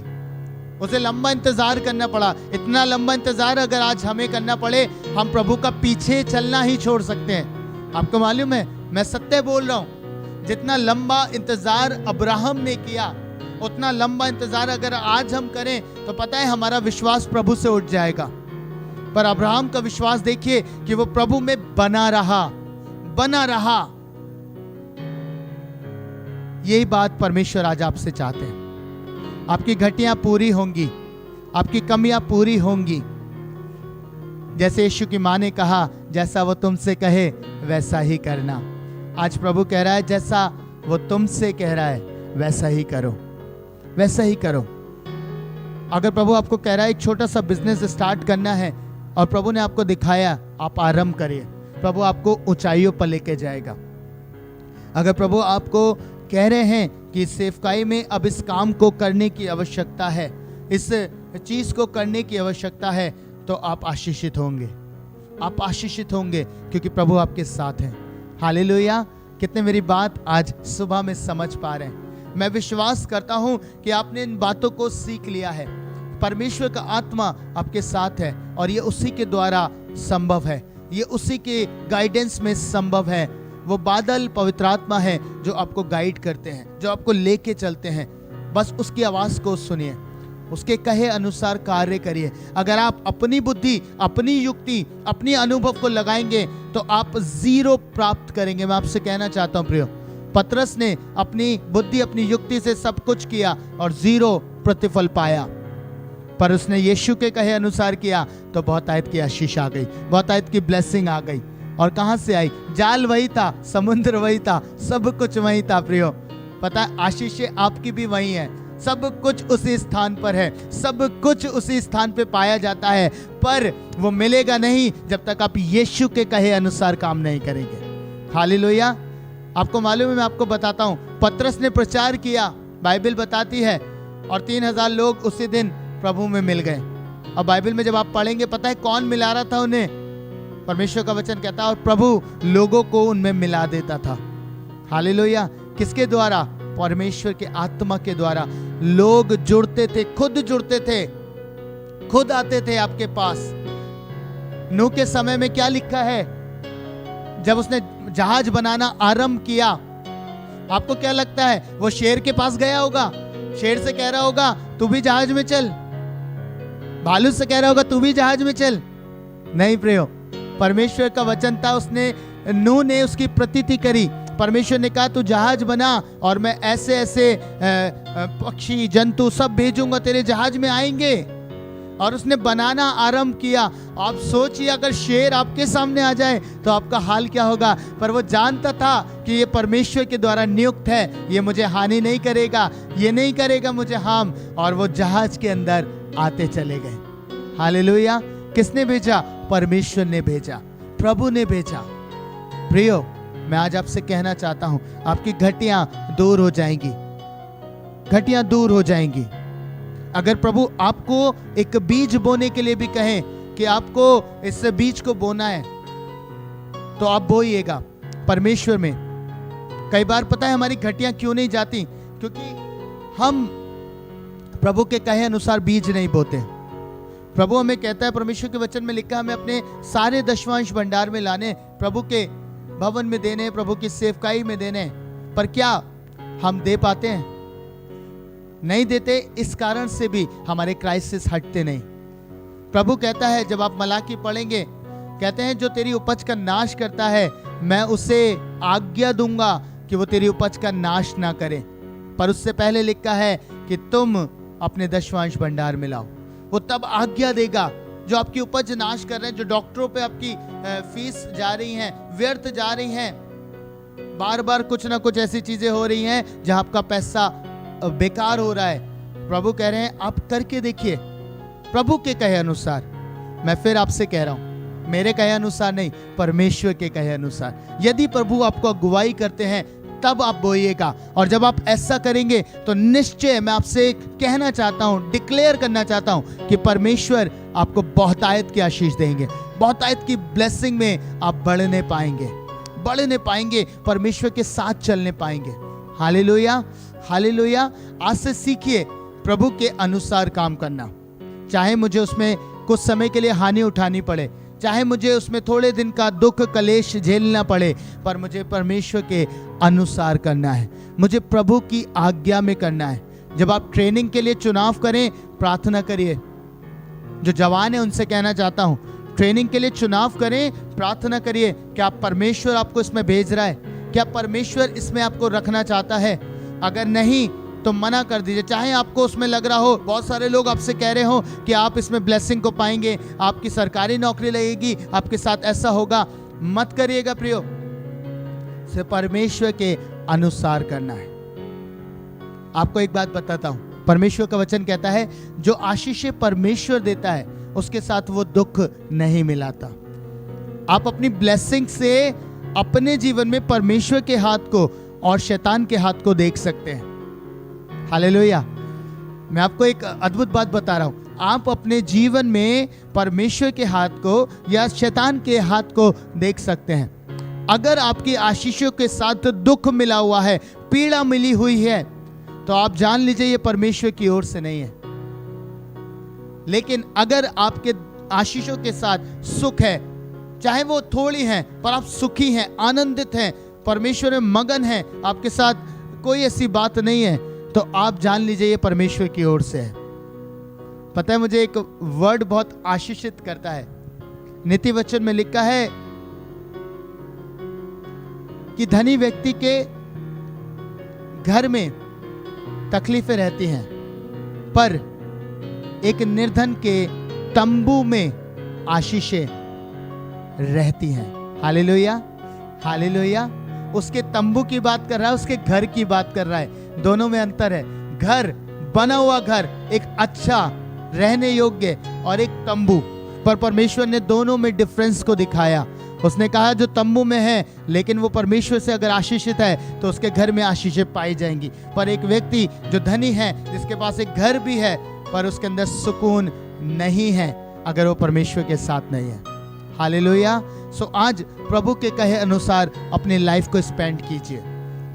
उसे लंबा इंतजार करना पड़ा। इतना लंबा इंतजार अगर आज हमें करना पड़े, हम प्रभु का पीछे चलना ही छोड़ सकते हैं। आपको मालूम है, मैं सत्य बोल रहा हूं, जितना लंबा इंतजार अब्राहम ने किया, उतना लंबा इंतजार अगर आज हम करें तो पता है हमारा विश्वास प्रभु से उठ जाएगा। पर अब्राहम का विश्वास देखिए कि वो प्रभु में बना रहा, बना रहा। यही बात परमेश्वर आज आपसे चाहते हैं। आपकी घटियां पूरी होंगी, आपकी कमियां पूरी होंगी। जैसे यीशु की मां ने कहा, जैसा वो तुमसे कहे वैसा ही करना। आज प्रभु कह रहा है जैसा वो तुमसे कह रहा है वैसा ही करो, वैसा ही करो। अगर प्रभु आपको कह रहा है एक छोटा सा बिजनेस स्टार्ट करना है और प्रभु ने आपको दिखाया, आप आरंभ करिए, प्रभु आपको ऊंचाइयों पर लेके जाएगा। अगर प्रभु आपको कह रहे हैं कि सेवकाई में अब इस काम को करने की आवश्यकता है, इस चीज को करने की आवश्यकता है, तो आप आशीषित होंगे, आप आशीषित होंगे, क्योंकि प्रभु आपके साथ हैं। हालेलुया। कितने मेरी बात आज सुबह में समझ पा रहे हैं। मैं विश्वास करता हूं कि आपने इन बातों को सीख लिया है। परमेश्वर का आत्मा आपके साथ है और ये उसी के द्वारा संभव है, ये उसी के गाइडेंस में संभव है। वो बादल पवित्र आत्मा है जो आपको गाइड करते हैं, जो आपको लेके चलते हैं। बस उसकी आवाज को सुनिए, उसके कहे अनुसार कार्य करिए। अगर आप अपनी बुद्धि, अपनी युक्ति, अपनी अनुभव को लगाएंगे तो आप जीरो प्राप्त करेंगे। मैं आपसे कहना चाहता हूं प्रियो, पतरस ने अपनी बुद्धि, अपनी युक्ति से सब कुछ किया और जीरो प्रतिफल पाया, पर उसने यीशु के कहे अनुसार किया तो बहुतायत की आशीष आ गई, बहुतायत की ब्लेसिंग आ गई। और कहां से आई? जाल वही था, समुद्र वही था, सब कुछ वही था प्रियो। पता है, आशीषें आपकी भी वही है, सब कुछ उसी स्थान पर है, सब कुछ उसी स्थान पे पाया जाता है, पर वो मिलेगा नहीं जब तक आप यीशु के कहे अनुसार काम नहीं करेंगे। हालेलुया। आपको मालूम है, मैं आपको बताता हूं, पतरस ने प्रचार किया, बाइबल बताती है, और 3000 लोग उसी दिन प्रभु में मिल गए। अब बाइबल में जब आप पढ़ेंगे, पता है कौन मिला रहा था उन्हें? परमेश्वर का वचन कहता है और प्रभु लोगों को उनमें मिला देता था। हालेलुया। किसके द्वारा? परमेश्वर के आत्मा के द्वारा। लोग जुड़ते थे, खुद जुड़ते थे, खुद आते थे आपके पास। नूह के समय में क्या लिखा है? जब उसने जहाज बनाना आरंभ किया, आपको क्या लगता है वो शेर के पास गया होगा? शेर से कह रहा होगा तू भी जहाज में चल, भालू से कह रहा होगा तू भी जहाज में चल? नहीं प्रियो, परमेश्वर का वचन था, उसने, नूह ने उसकी प्रतीति करी। परमेश्वर ने कहा तू जहाज बना और मैं ऐसे ऐसे पक्षी, जंतु सब भेजूंगा, तेरे जहाज में आएंगे और उसने बनाना आरंभ किया। आप सोचिए अगर शेर आपके सामने आ जाए तो आपका हाल क्या होगा। पर वो जानता था कि ये परमेश्वर के द्वारा नियुक्त है, ये मुझे हानि नहीं करेगा, ये नहीं करेगा मुझे हार्म। और वो जहाज के अंदर आते चले गए। हालेलुया। किसने भेजा? परमेश्वर ने भेजा, प्रभु ने भेजा। प्रियो, मैं आज आपसे कहना चाहता हूं, आपकी घटियां दूर हो जाएंगी, घटियां दूर हो जाएंगी। अगर प्रभु आपको एक बीज बोने के लिए भी कहें कि आपको इस बीज को बोना है, तो आप बोइएगा परमेश्वर में। कई बार पता है हमारी घटियां क्यों नहीं जाती? क्योंकि हम प्रभु के कहे अनुसार बीज नहीं बोते। प्रभु हमें कहता है, परमेश्वर के वचन में लिखा, हमें अपने सारे दशमांश भंडार में लाने, प्रभु के भवन में देने, प्रभु की सेवकाई में देने। पर क्या हम दे पाते हैं? नहीं देते। इस कारण से भी हमारे क्राइसिस हटते नहीं। प्रभु कहता है, जब आप मलाकी पढ़ेंगे, कहते हैं जो तेरी उपज का नाश करता है मैं उसे आज्ञा दूंगा कि वो तेरी उपज का नाश ना करे। पर उससे पहले लिखा है कि तुम अपने दशमांश भंडार में लाओ। वो तब आज्ञा देगा। जो आपकी उपज नाश कर रहे हैं, जो डॉक्टरों पे आपकी फीस जा रही हैं, व्यर्थ जा रही हैं, बार बार कुछ ना कुछ ऐसी चीजें हो रही हैं जहां आपका पैसा बेकार हो रहा है, प्रभु कह रहे हैं आप करके देखिए प्रभु के कहे अनुसार। मैं फिर आपसे कह रहा हूं, मेरे कहे अनुसार नहीं, परमेश्वर के कहे अनुसार। यदि प्रभु आपको अगुवाई करते हैं तब आप बोइएगा। और जब आप ऐसा करेंगे तो निश्चय मैं आपसे कहना चाहता हूं, डिक्लेयर करना चाहता हूं कि परमेश्वर आपको बहुतायत की आशीष देंगे। बहुतायत की ब्लेसिंग में आप बढ़ने पाएंगे, बढ़ने पाएंगे, परमेश्वर के साथ चलने पाएंगे। Hallelujah, hallelujah. आज से सीखिए प्रभु के अनुसार काम करना। चाहे मुझे उसमें कुछ समय के लिए हानि उठानी पड़े, चाहे मुझे उसमें थोड़े दिन का दुख कलेश झेलना पड़े, पर मुझे परमेश्वर के अनुसार करना है, मुझे प्रभु की आज्ञा में करना है। जब आप ट्रेनिंग के लिए चुनाव करें, प्रार्थना करिए। जो जवान है उनसे कहना चाहता हूं, ट्रेनिंग के लिए चुनाव करें, प्रार्थना करिए। क्या परमेश्वर आपको इसमें भेज रहा है? क्या परमेश्वर इसमें आपको रखना चाहता है? अगर नहीं तो मना कर दीजिए। चाहे आपको उसमें लग रहा हो, बहुत सारे लोग आपसे कह रहे हो कि आप इसमें ब्लेसिंग को पाएंगे, आपकी सरकारी नौकरी लगेगी, आपके साथ ऐसा होगा, मत करिएगा प्रियो। सिर्फ परमेश्वर के अनुसार करना है। आपको एक बात बताता हूं, परमेश्वर का वचन कहता है जो आशीषें परमेश्वर देता है उसके साथ वो दुख नहीं मिलाता। आप अपनी ब्लेसिंग से अपने जीवन में परमेश्वर के हाथ को और शैतान के हाथ को देख सकते हैं। हालेलुया। मैं आपको एक अद्भुत बात बता रहा हूं, आप अपने जीवन में परमेश्वर के हाथ को या शैतान के हाथ को देख सकते हैं। अगर आपकी आशीषों के साथ दुख मिला हुआ है, पीड़ा मिली हुई है, तो आप जान लीजिए ये परमेश्वर की ओर से नहीं है। लेकिन अगर आपके आशीषों के साथ सुख है, चाहे वो थोड़ी है पर आप सुखी हैं, आनंदित हैं, परमेश्वर में मगन हैं, आपके साथ कोई ऐसी बात नहीं है, तो आप जान लीजिए ये परमेश्वर की ओर से है। पता है मुझे एक वर्ड बहुत आशीषित करता है। नीति वचन में लिखा है कि धनी व्यक्ति के घर में तकलीफें रहती हैं, पर एक निर्धन के तंबू में आशीषें रहती हैं। Hallelujah, hallelujah. उसके तंबू की बात कर रहा है, उसके घर की बात कर रहा है। दोनों में अंतर है। घर, बना हुआ घर, एक अच्छा रहने योग्य, और एक तंबू। पर परमेश्वर ने दोनों में डिफरेंस को दिखाया। उसने कहा जो तंबू में है, लेकिन वो परमेश्वर से अगर आशीषित है तो उसके घर में आशीषें पाई जाएंगी। पर एक व्यक्ति जो धनी है, जिसके पास एक घर भी है, पर उसके अंदर सुकून नहीं है अगर वो परमेश्वर के साथ नहीं है। हालेलुया। सो आज प्रभु के कहे अनुसार अपनी लाइफ को स्पेंड कीजिए,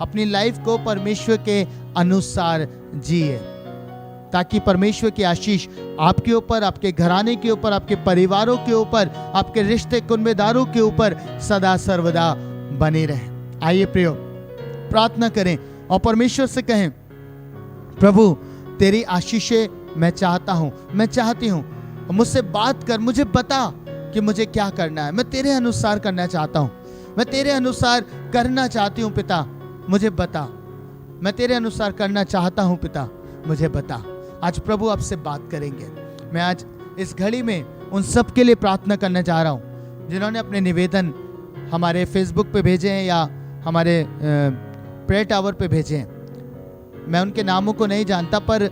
अपनी लाइफ को परमेश्वर के अनुसार जिए, ताकि परमेश्वर की आशीष आपके ऊपर, आपके घराने के ऊपर, आपके परिवारों के ऊपर, आपके रिश्ते कुनबेदारों के ऊपर सदा सर्वदा बने रहे। आइए प्रियो, प्रार्थना करें और परमेश्वर से कहें, प्रभु तेरी आशीषें मैं चाहता हूं, मैं चाहती हूं, मुझसे बात कर, मुझे बता कि मुझे क्या करना है। मैं तेरे अनुसार करना चाहता हूं, मैं तेरे अनुसार करना चाहती हूं पिता, मुझे बता। मैं तेरे अनुसार करना चाहता हूं पिता, मुझे बता। आज प्रभु आपसे बात करेंगे। मैं आज इस घड़ी में उन सब के लिए प्रार्थना करना चाह रहा हूँ जिन्होंने अपने निवेदन हमारे फेसबुक पे भेजे हैं या हमारे प्रेयर टावर पे भेजे हैं। मैं उनके नामों को नहीं जानता, पर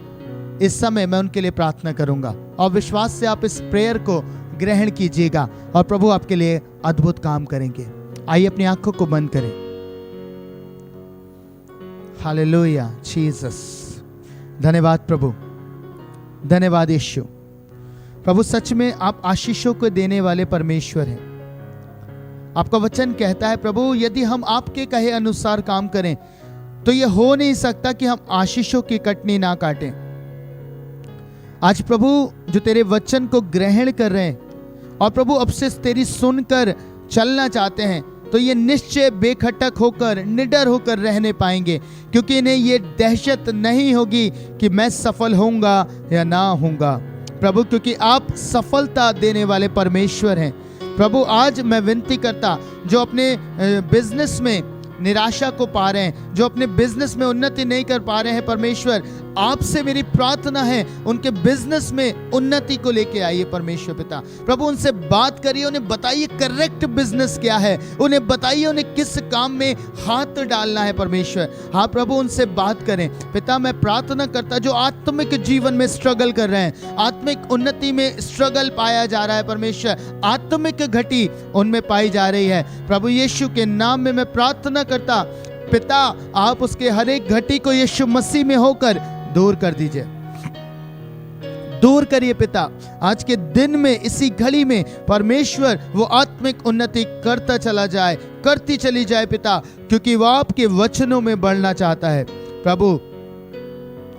इस समय मैं उनके लिए प्रार्थना करूंगा और विश्वास से आप इस प्रेयर को ग्रहण कीजिएगा और प्रभु आपके लिए अद्भुत काम करेंगे। आइए अपनी आंखों को बंद करें। हालेलुया जीसस, धन्यवाद प्रभु, धन्यवाद यीशु। प्रभु सच में आप आशीषों को देने वाले परमेश्वर हैं। आपका वचन कहता है प्रभु, यदि हम आपके कहे अनुसार काम करें तो यह हो नहीं सकता कि हम आशीषों की कटनी ना काटें। आज प्रभु जो तेरे वचन को ग्रहण कर रहे हैं और प्रभु अब से तेरी सुनकर चलना चाहते हैं, तो ये निश्चय बेखटक होकर निडर होकर रहने पाएंगे, क्योंकि इन्हें ये दहशत नहीं होगी कि मैं सफल होऊंगा या ना होऊंगा प्रभु, क्योंकि आप सफलता देने वाले परमेश्वर हैं। प्रभु आज मैं विनती करता, जो अपने बिजनेस में निराशा को पा रहे हैं, जो अपने बिजनेस में उन्नति नहीं कर पा रहे हैं, परमेश्वर आपसे मेरी प्रार्थना है उनके बिजनेस में उन्नति को लेके आइए परमेश्वर पिता। प्रभु उनसे बात करिए, उन्हें बताइए करेक्ट बिजनेस क्या है, उन्हें बताइए उन्हें किस काम में हाथ डालना है परमेश्वर। हाँ प्रभु उनसे बात करें पिता। मैं प्रार्थना करता, जो आत्मिक जीवन में स्ट्रगल कर रहे हैं, आत्मिक उन्नति में स्ट्रगल पाया जा रहा है परमेश्वर, आत्मिक घटी उनमें पाई जा रही है, प्रभु यीशु के नाम में मैं प्रार्थना करता पिता, आप उसके हर एक घटी को यीशु मसीह में होकर दूर कर दीजिए, दूर करिए पिता। आज के दिन में इसी घड़ी में परमेश्वर वो आत्मिक उन्नति करता चला जाए, करती चली जाए पिता, क्योंकि वो आपके वचनों में बढ़ना चाहता है। प्रभु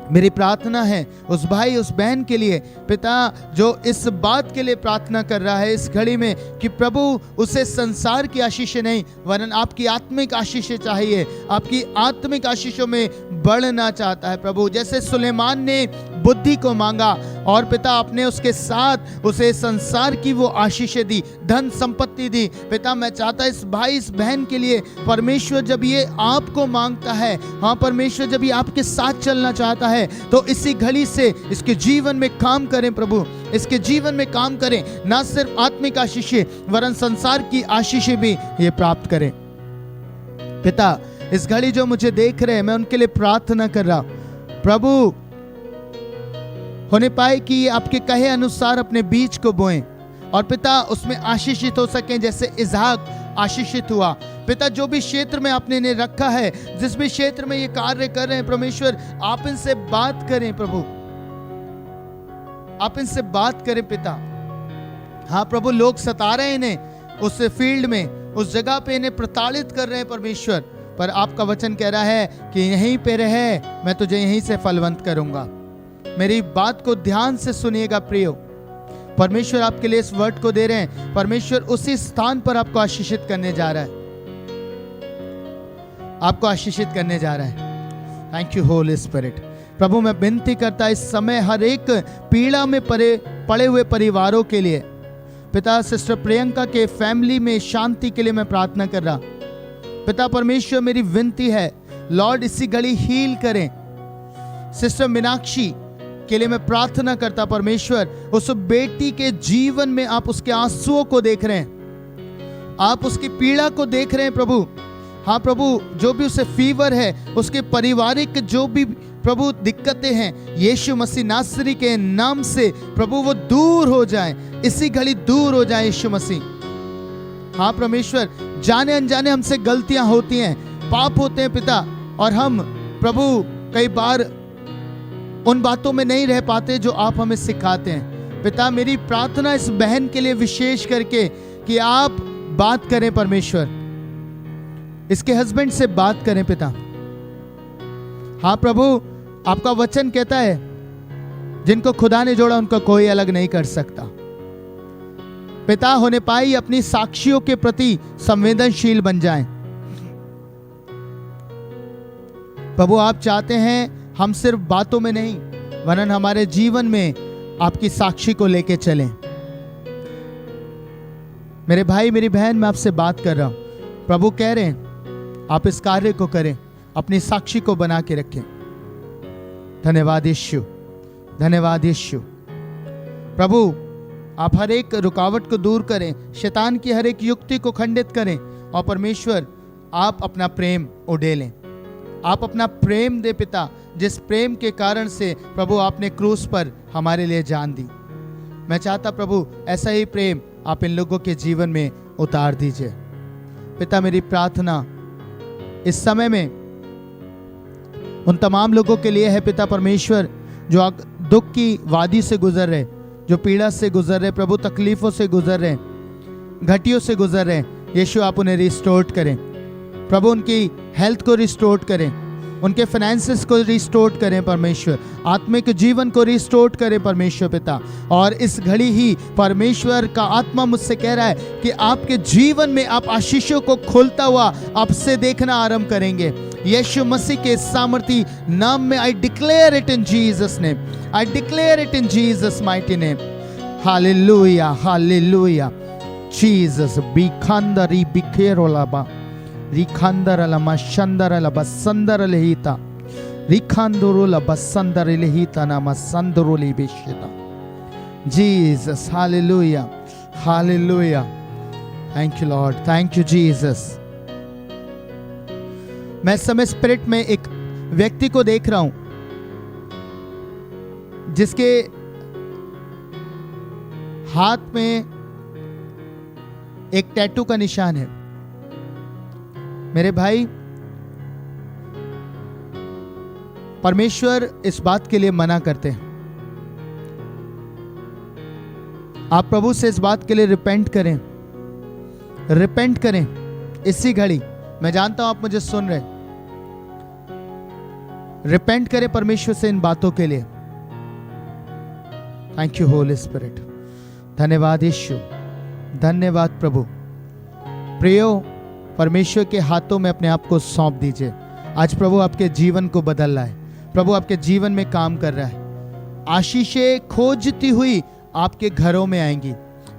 मेरी प्रार्थना है उस भाई उस बहन के लिए पिता, जो इस बात के लिए प्रार्थना कर रहा है इस घड़ी में कि प्रभु उसे संसार की आशीष नहीं वरन आपकी आत्मिक आशीष चाहिए, आपकी आत्मिक आशीषों में बढ़ना चाहता है प्रभु। जैसे सुलेमान ने बुद्धि को मांगा और पिता आपने उसके साथ उसे संसार की वो आशीषें दी, धन संपत्ति दी। पिता मैं चाहता इस भाई इस बहन के लिए परमेश्वर जब ये आपको मांगता है, हाँ परमेश्वर जब ये आपके साथ चलना चाहता है, तो इसी घड़ी से इसके जीवन में काम करें प्रभु, इसके जीवन में काम करें, ना सिर्फ आत्मिक आशीषें वरन संसार की आशीषें भी ये प्राप्त करें पिता। इस घड़ी जो मुझे देख रहे हैं मैं उनके लिए प्रार्थना कर रहा हूं प्रभु, होने पाए कि ये आपके कहे अनुसार अपने बीज को बोएं और पिता उसमें आशीषित हो सकें, जैसे इसहाक आशीषित हुआ। पिता जो भी क्षेत्र में आपने इन्हें रखा है, जिस भी क्षेत्र में ये कार्य कर रहे हैं परमेश्वर, आप इनसे बात करें प्रभु, आप इनसे बात करें पिता। हाँ प्रभु लोग सता रहे हैं इन्हें उस फील्ड में, उस जगह पे इन्हें प्रताड़ित कर रहे हैं परमेश्वर, पर आपका वचन कह रहा है कि यहीं पे रहे, मैं तुझे यहीं से फलवंत करूंगा। मेरी बात को ध्यान से सुनिएगा प्रियो, परमेश्वर आपके लिए इस वर्ड को दे रहे हैं, परमेश्वर उसी स्थान पर आपको आशीषित करने जा रहा है, आपको आशीषित करने जा रहा है। Thank you holy spirit. प्रभु मैं विनती करता इस समय हर एक पीड़ा में पड़े हुए परिवारों के लिए पिता, सिस्टर प्रियंका के फैमिली में शांति के लिए मैं प्रार्थना कर रहा पिता। परमेश्वर मेरी विनती है लॉर्ड इसी घड़ी हील करें। सिस्टर मीनाक्षी के लिए मैं प्रार्थना करता परमेश्वर, उस बेटी के जीवन में आप उसके आंसुओं को देख रहे हैं, आप उसकी पीड़ा को देख रहे हैं प्रभु। हाँ प्रभु जो भी उसे फीवर है, उसके पारिवारिक जो भी प्रभु दिक्कतें हैं, यीशु मसीह नासरी के नाम से प्रभु वो दूर हो जाए, इसी घड़ी दूर हो जाए यीशु मसीह। हाँ परमेश्वर जाने अनजाने हमसे गलतियां होती हैं, पाप होते हैं पिता, और हम प्रभु कई बार उन बातों में नहीं रह पाते जो आप हमें सिखाते हैं पिता। मेरी प्रार्थना इस बहन के लिए विशेष करके कि आप बात करें परमेश्वर, इसके हस्बैंड से बात करें पिता। हाँ प्रभु आपका वचन कहता है जिनको खुदा ने जोड़ा उनको कोई अलग नहीं कर सकता पिता। होने पाई अपनी साक्षियों के प्रति संवेदनशील बन जाएं प्रभु। आप चाहते हैं हम सिर्फ बातों में नहीं वरन हमारे जीवन में आपकी साक्षी को लेके चलें। मेरे भाई मेरी बहन मैं आपसे बात कर रहा हूं, प्रभु कह रहे हैं आप इस कार्य को करें, अपनी साक्षी को बना के रखें। धन्यवाद यीशु, धन्यवाद यीशु। प्रभु आप हर एक रुकावट को दूर करें, शैतान की हर एक युक्ति को खंडित करें और परमेश्वर आप अपना प्रेम उड़ेलें। आप अपना प्रेम दे पिता, जिस प्रेम के कारण से प्रभु आपने क्रूस पर हमारे लिए जान दी। मैं चाहता प्रभु ऐसा ही प्रेम आप इन लोगों के जीवन में उतार दीजिए। पिता मेरी प्रार्थना इस समय में उन तमाम लोगों के लिए है पिता परमेश्वर, जो दुख की वादी से गुजर रहे, जो पीड़ा से गुजर रहे, प्रभु तकलीफों से गुजर रहे, घटियों से गुजर रहे। यीशु आप उन्हें रिस्टोर करें प्रभु, उनकी हेल्थ को रिस्टोर करें, उनके फाइनेंसेस को रिस्टोर करें परमेश्वर, आत्मिक जीवन को रिस्टोर करें परमेश्वर पिता। और इस घड़ी ही परमेश्वर का आत्मा मुझसे कह रहा है कि आपके जीवन में आप आशीषों को खोलता हुआ अब से देखना आरंभ करेंगे। यीशु मसीह के सामर्थी नाम में I declare it in Jesus name, I declare it in Jesus mighty name. Hallelujah, hallelujah. Jesus बिखांदरी बिखेरोलाबा रिखांदरला मशंदरला बसंदरले हिता रिखांदुरुला बसंदरले हिता नाम संदुरुली बेशिता। Jesus, hallelujah, hallelujah. Thank you Lord, thank you Jesus. मैं समय स्पिरिट में एक व्यक्ति को देख रहा हूं जिसके हाथ में एक टैटू का निशान है। मेरे भाई, परमेश्वर इस बात के लिए मना करते हैं। आप प्रभु से इस बात के लिए रिपेंट करें, रिपेंट करें इसी घड़ी। मैं जानता हूं आप मुझे सुन रहे, रिपेंट करें परमेश्वर से इन बातों के लिए। Thank you holy spirit. धन्यवाद यीशु, धन्यवाद प्रभु। प्रियो, परमेश्वर के हाथों में अपने आप को सौंप दीजिए। आज प्रभु आपके जीवन को बदल रहा है, प्रभु आपके जीवन में काम कर रहा है। आशीषें खोजती हुई आपके घरों में आएंगी,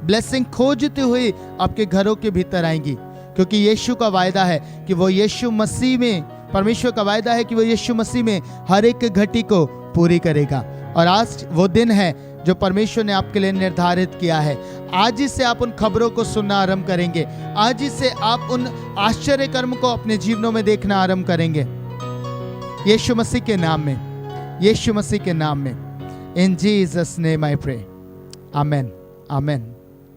ब्लेसिंग खोजती हुई आपके घरों के भीतर आएंगी, क्योंकि यीशु का वायदा है कि वो यीशु मसीह में, परमेश्वर का वायदा है कि वो यीशु मसीह में हर एक घटी को पूरी करेगा। और आज वो दिन है जो परमेश्वर ने आपके लिए निर्धारित किया है। आज ही से आप उन खबरों को सुनना आरंभ करेंगे, आज ही से आप उन आश्चर्य कर्म को अपने जीवनों में देखना आरंभ करेंगे, यीशु मसीह के नाम में, यीशु मसीह के नाम में। In Jesus name I pray, amen, amen.